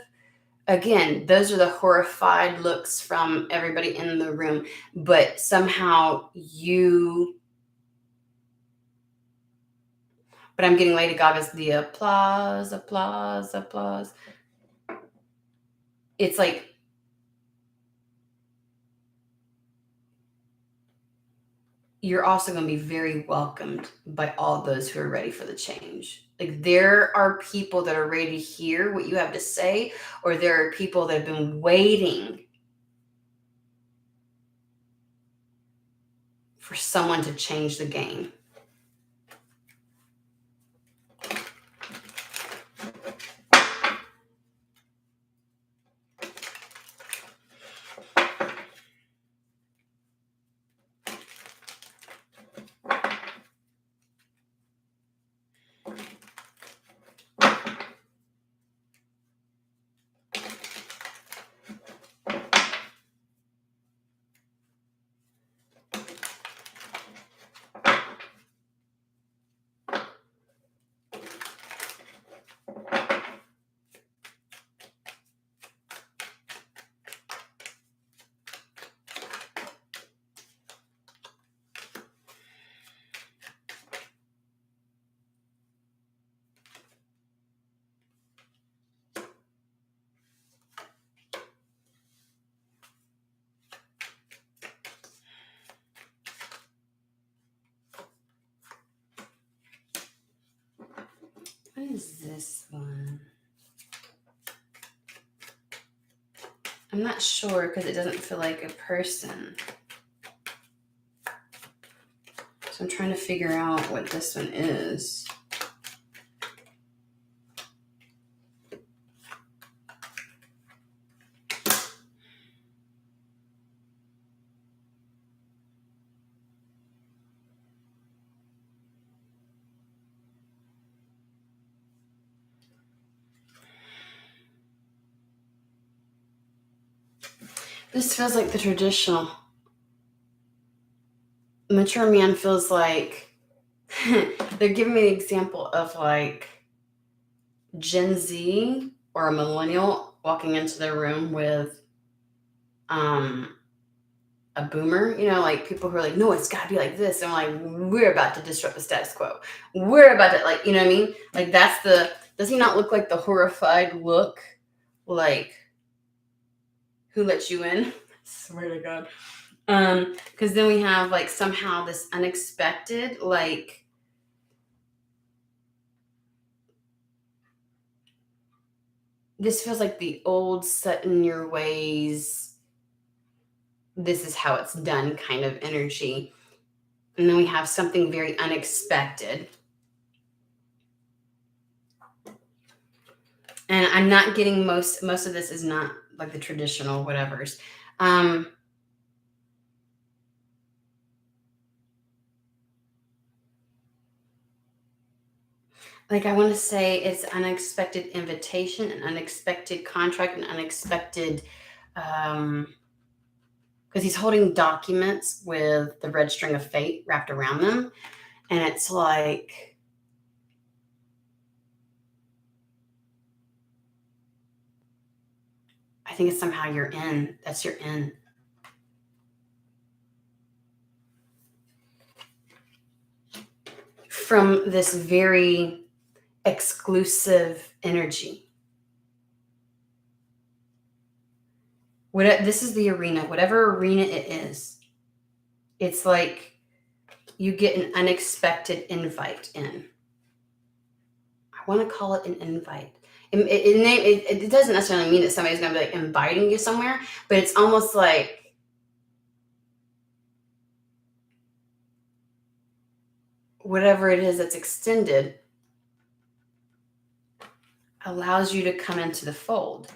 again, those are the horrified looks from everybody in the room. But somehow but I'm getting Lady Gaga's the applause, applause, applause. It's like, you're also going to be very welcomed by all those who are ready for the change. Like there are people that are ready to hear what you have to say, or there are people that have been waiting for someone to change the game. What is this one? I'm not sure because it doesn't feel like a person. So I'm trying to figure out what this one is. This feels like the traditional. Mature man feels like they're giving me the example of like Gen Z or a millennial walking into their room with a boomer, like people who are like, no, it's got to be like this. And I'm like, we're about to disrupt the status quo. We're about to, like, you know what I mean? Like does he not look like the horrified look? Like, who let you in? I swear to God. Because then we have like somehow this unexpected, like, this feels like the old set in your ways, this is how it's done kind of energy. And then we have something very unexpected. And I'm not getting most of this is not like the traditional whatevers. Like I want to say it's unexpected invitation, an unexpected contract, an unexpected, because he's holding documents with the red string of fate wrapped around them. And it's like, I think it's somehow your in. That's your in. From this very exclusive energy. This is the arena, whatever arena it is. It's like you get an unexpected invite in. I want to call it an invite. It doesn't necessarily mean that somebody's going to be like inviting you somewhere, but it's almost like whatever it is that's extended allows you to come into the fold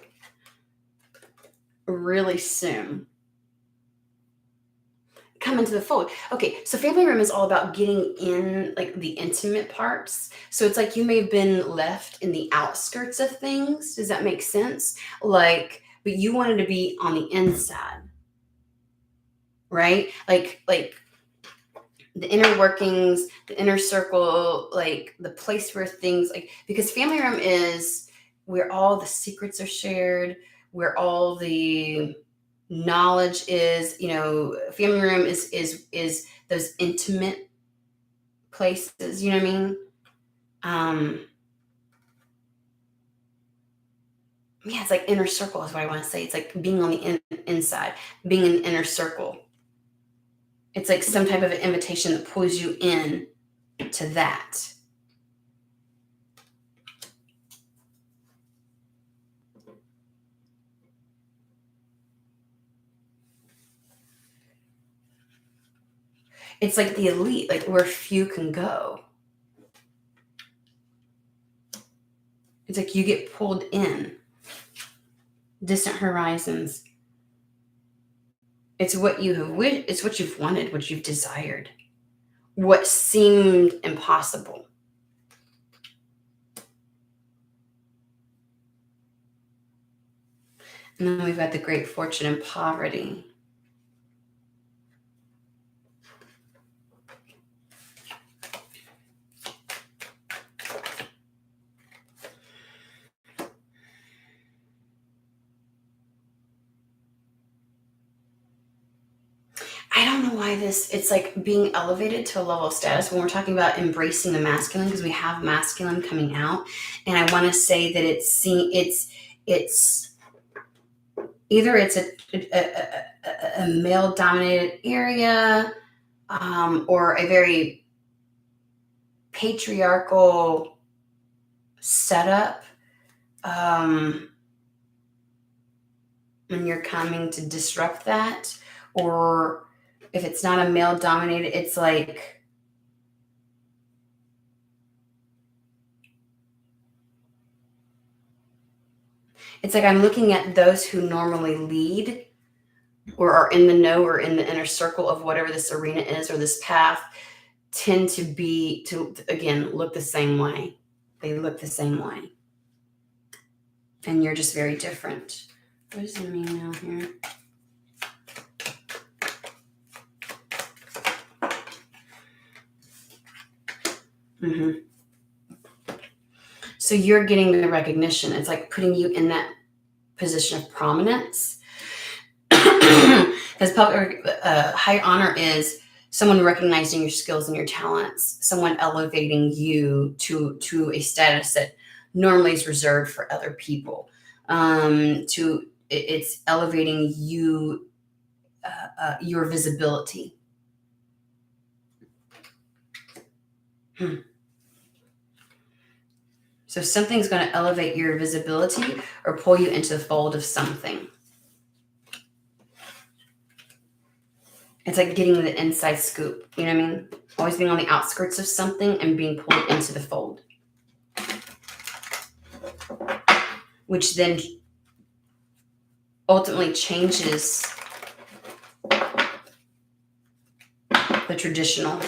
really soon. Come into the fold. Okay, so family room is all about getting in like the intimate parts. So it's like you may have been left in the outskirts of things. Does that make sense? Like, but you wanted to be on the inside, right? Like the inner workings, the inner circle, like the place where things like, because family room is where all the secrets are shared, where all the knowledge is, family room is those intimate places, you know what I mean? Yeah, it's like inner circle is what I want to say. It's like being on the inside, being in the inner circle. It's like some type of an invitation that pulls you in to that. It's like the elite, like where few can go. It's like you get pulled in. Distant horizons. It's what you have it's what you've wanted, what you've desired, what seemed impossible. And then we've got the great fortune and poverty. I don't know why it's like being elevated to a level of status when we're talking about embracing the masculine, because we have masculine coming out. And I want to say that it's either it's a male dominated area, or a very patriarchal setup, and you're coming to disrupt that. Or if it's not a male dominated, it's like I'm looking at those who normally lead or are in the know or in the inner circle of whatever this arena is or this path tend to again look the same way. They look the same way. And you're just very different. What does it mean now here? So you're getting the recognition. It's like putting you in that position of prominence. Because public higher honor is someone recognizing your skills and your talents, someone elevating you to a status that normally is reserved for other people. It's elevating you, your visibility. So something's going to elevate your visibility or pull you into the fold of something. It's like getting the inside scoop. You know what I mean? Always being on the outskirts of something and being pulled into the fold. Which then ultimately changes the traditional.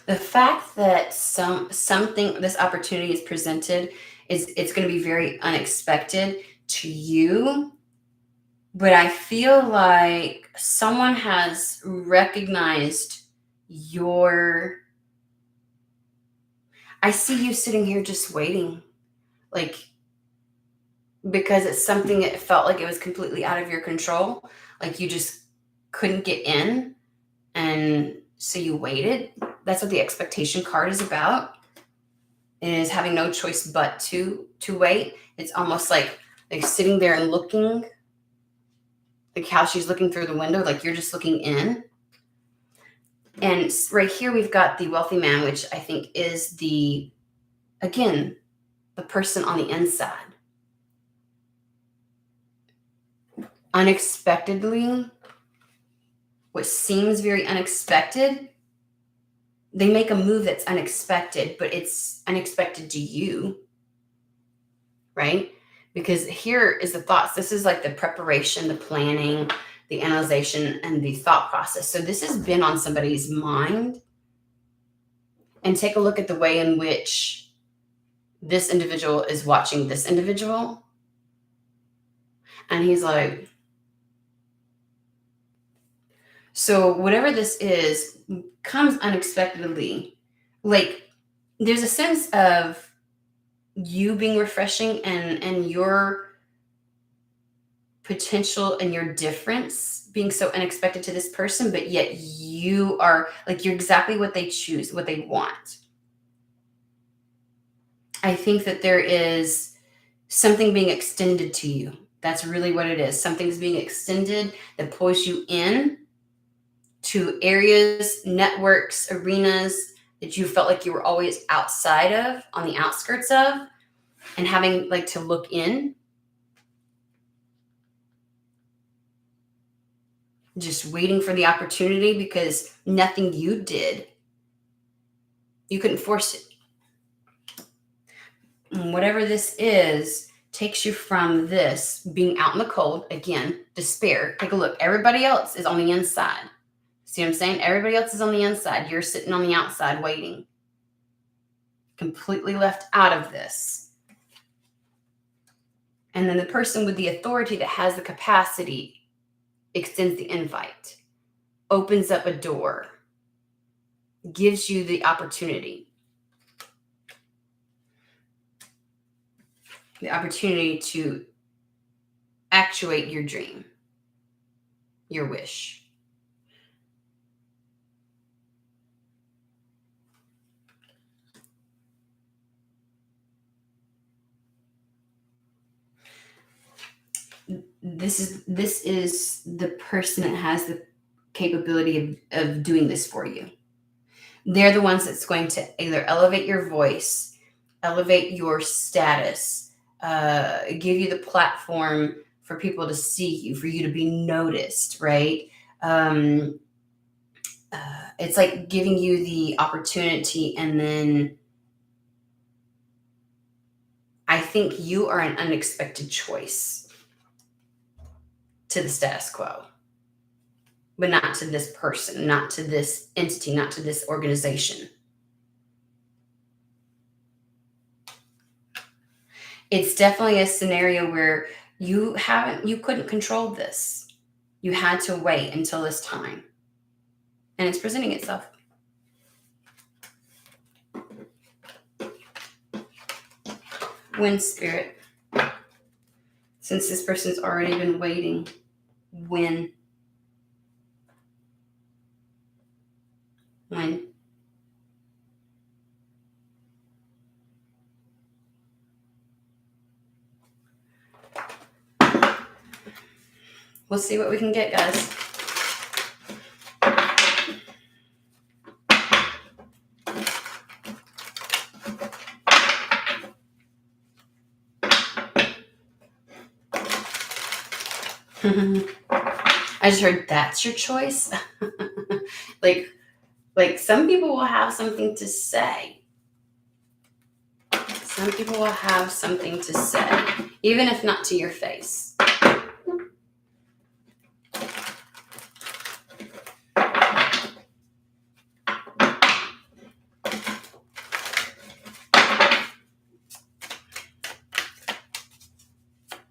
The fact that something this opportunity is presented is it's going to be very unexpected to you, but I feel like someone has recognized your I see you sitting here just waiting, like, because it's something that felt like it was completely out of your control, like you just couldn't get in, and so you waited. That's what the expectation card is about. Is having no choice but to wait. It's almost like sitting there and looking, like how she's looking through the window, like you're just looking in. And right here we've got the wealthy man, which I think is again, the person on the inside. Unexpectedly, what seems very unexpected, they make a move that's unexpected, but it's unexpected to you, right? Because here is the thoughts. This is like the preparation, the planning, the analyzation, and the thought process. So this has been on somebody's mind. And take a look at the way in which this individual is watching this individual. And he's like, so whatever this is comes unexpectedly. Like there's a sense of you being refreshing and your potential and your difference being so unexpected to this person, but yet you are like, you're exactly what they choose, what they want. I think that there is something being extended to you. That's really what it is. Something's being extended that pulls you in to areas, networks, arenas that you felt like you were always outside of, on the outskirts of, and having like to look in. Just waiting for the opportunity because nothing you did, you couldn't force it. And whatever this is takes you from this being out in the cold, again, despair. Take a look. Everybody else is on the inside. See what I'm saying? Everybody else is on the inside. You're sitting on the outside waiting. Completely left out of this. And then the person with the authority that has the capacity extends the invite, opens up a door, gives you the opportunity. The opportunity to actuate your dream, your wish. This is the person that has the capability of doing this for you. They're the ones that's going to either elevate your voice, elevate your status, give you the platform for people to see you, for you to be noticed, right? It's like giving you the opportunity, and then I think you are an unexpected choice to the status quo, but not to this person, not to this entity, not to this organization. It's definitely a scenario where you couldn't control this. You had to wait until this time. And it's presenting itself. When, Spirit, since this person's already been waiting, when? We'll see what we can get, guys. I just heard that's your choice. like some people will have something to say. Some people will have something to say, even if not to your face.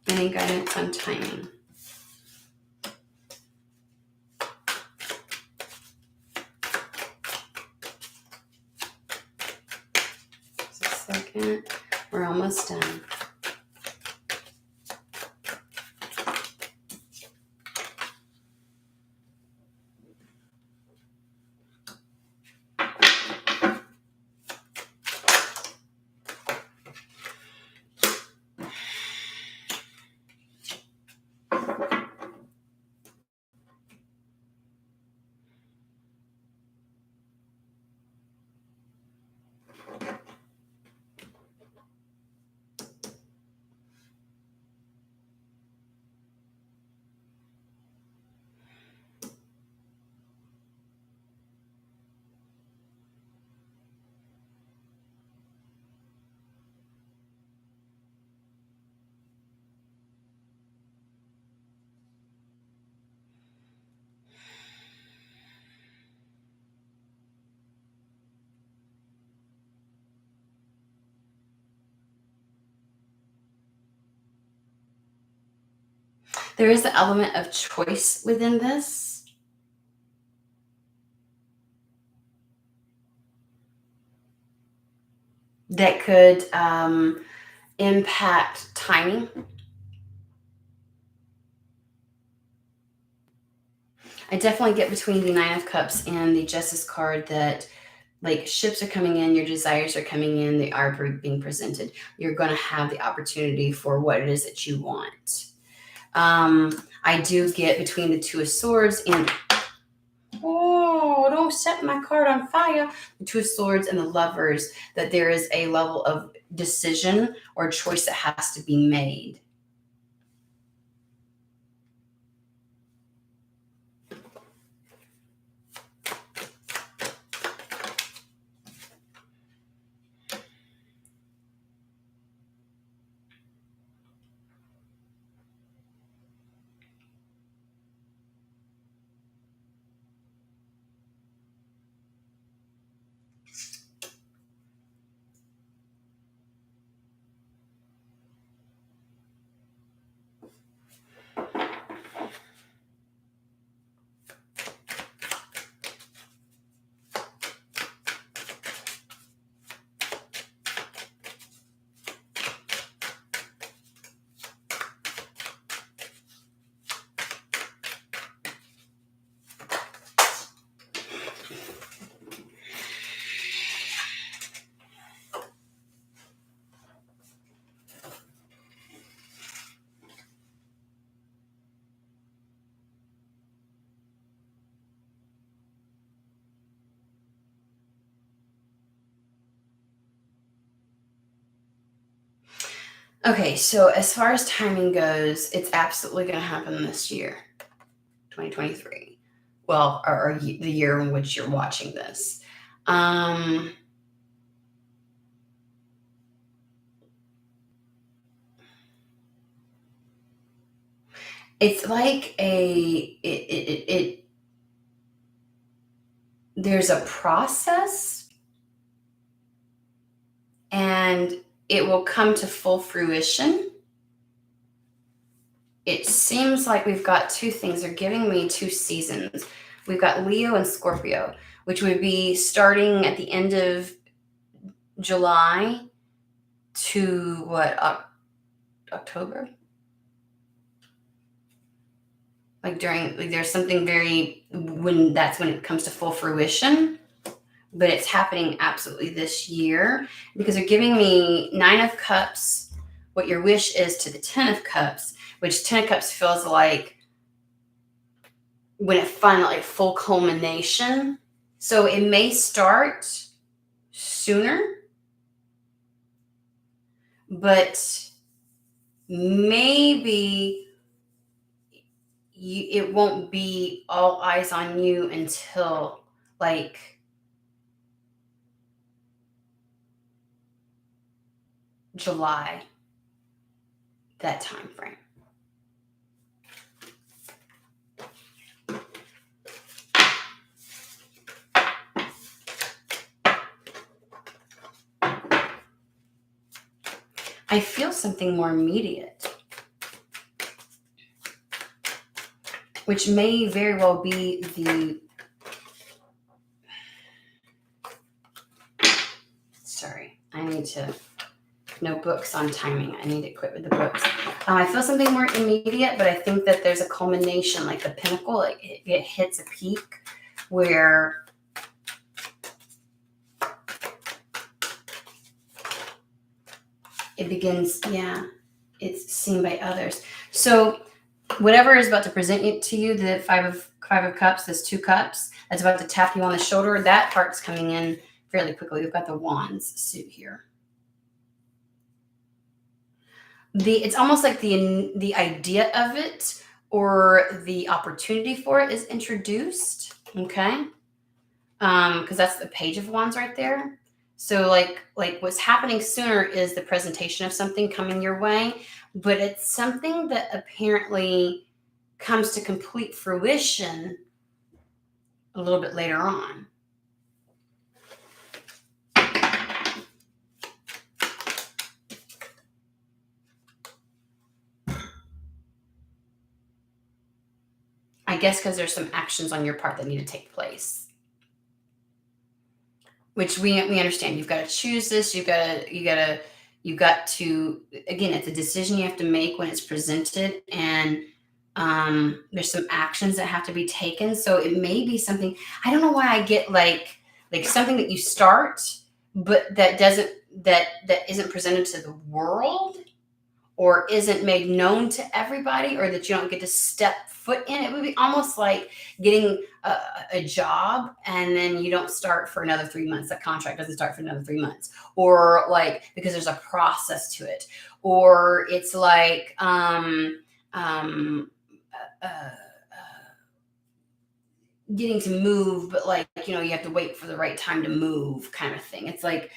Any guidance on timing? Just a second. We're almost done. There is an element of choice within this. That could impact timing. I definitely get between the Nine of Cups and the Justice card that like ships are coming in, your desires are coming in, they are being presented. You're going to have the opportunity for what it is that you want. I do get between the Two of Swords and, oh, don't set my card on fire. The Two of Swords and the Lovers, that there is a level of decision or choice that has to be made. Okay, so as far as timing goes, it's absolutely going to happen this year, 2023. Well, or the year in which you're watching this. It's like there's a process and it will come to full fruition. It seems like we've got two things. They're giving me two seasons. We've got Leo and Scorpio, which would be starting at the end of July to what, October? Like during, like there's something very, when that's when it comes to full fruition, but it's happening absolutely this year because they're giving me Nine of Cups, what your wish is, to the Ten of Cups, which Ten of Cups feels like when it finally, full culmination. So it may start sooner, but maybe it won't be all eyes on you until like July, that time frame. I feel something more immediate. which may very well be the, sorry, I need to, no books on timing. I need to quit with the books. I feel something more immediate, but I think that there's a culmination, like the pinnacle, like it hits a peak where it begins, it's seen by others. So whatever is about to present it to you, the five of cups, this 2 cups, that's about to tap you on the shoulder, that part's coming in fairly quickly. We've got the wands suit here. It's almost like the idea of it or the opportunity for it is introduced, okay? Because that's the Page of Wands right there. So like what's happening sooner is the presentation of something coming your way, but it's something that apparently comes to complete fruition a little bit later on. I guess because there's some actions on your part that need to take place, which we understand. You've got to choose this. You've got to, again, it's a decision you have to make when it's presented, and there's some actions that have to be taken. So it may be something, I don't know why I get like something that you start, but that isn't presented to the world or isn't made known to everybody, or that you don't get to step foot in. It would be almost like getting a job and then you don't start for another 3 months. That contract doesn't start for another 3 months, or like because there's a process to it, or it's like getting to move, but like, you have to wait for the right time to move, kind of thing. It's like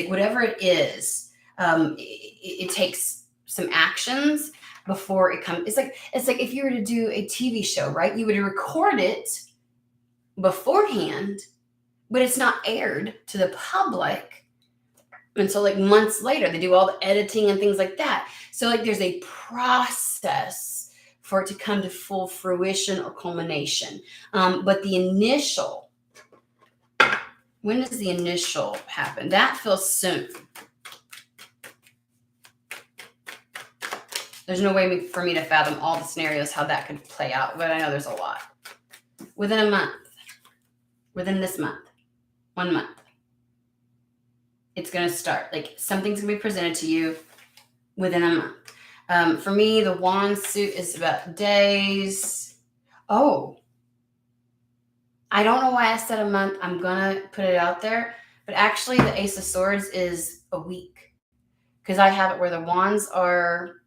whatever it is, it takes some actions before it comes. It's like if you were to do a TV show, right? You would record it beforehand, but it's not aired to the public until like months later. They do all the editing and things like that. So like there's a process for it to come to full fruition or culmination. But the initial, when does the initial happen? That feels soon. There's no way for me to fathom all the scenarios how that could play out, but I know there's a lot. Within a month, within this month, 1 month, it's going to start. Like something's going to be presented to you within a month. For me, the wand suit is about days. Oh, I don't know why I said a month. I'm going to put it out there. But actually, the Ace of Swords is a week. Because I have it where the wands are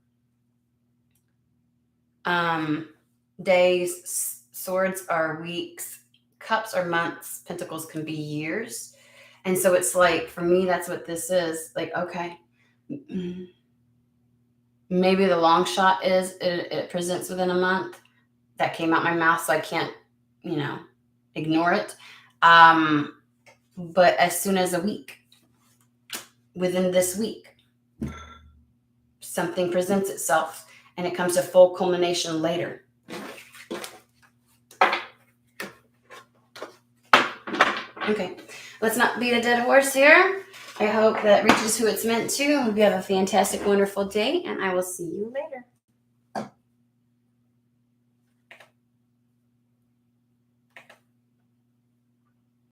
days, swords are weeks, cups are months, pentacles can be years. And so it's like, for me, that's what this is. Like, okay, maybe the long shot is it presents within a month. That came out my mouth, so I can't, ignore it. But as soon as a week, within this week, something presents itself and it comes to full culmination later. Okay, let's not beat a dead horse here. I hope that reaches who it's meant to. I hope you have a fantastic, wonderful day, and I will see you later.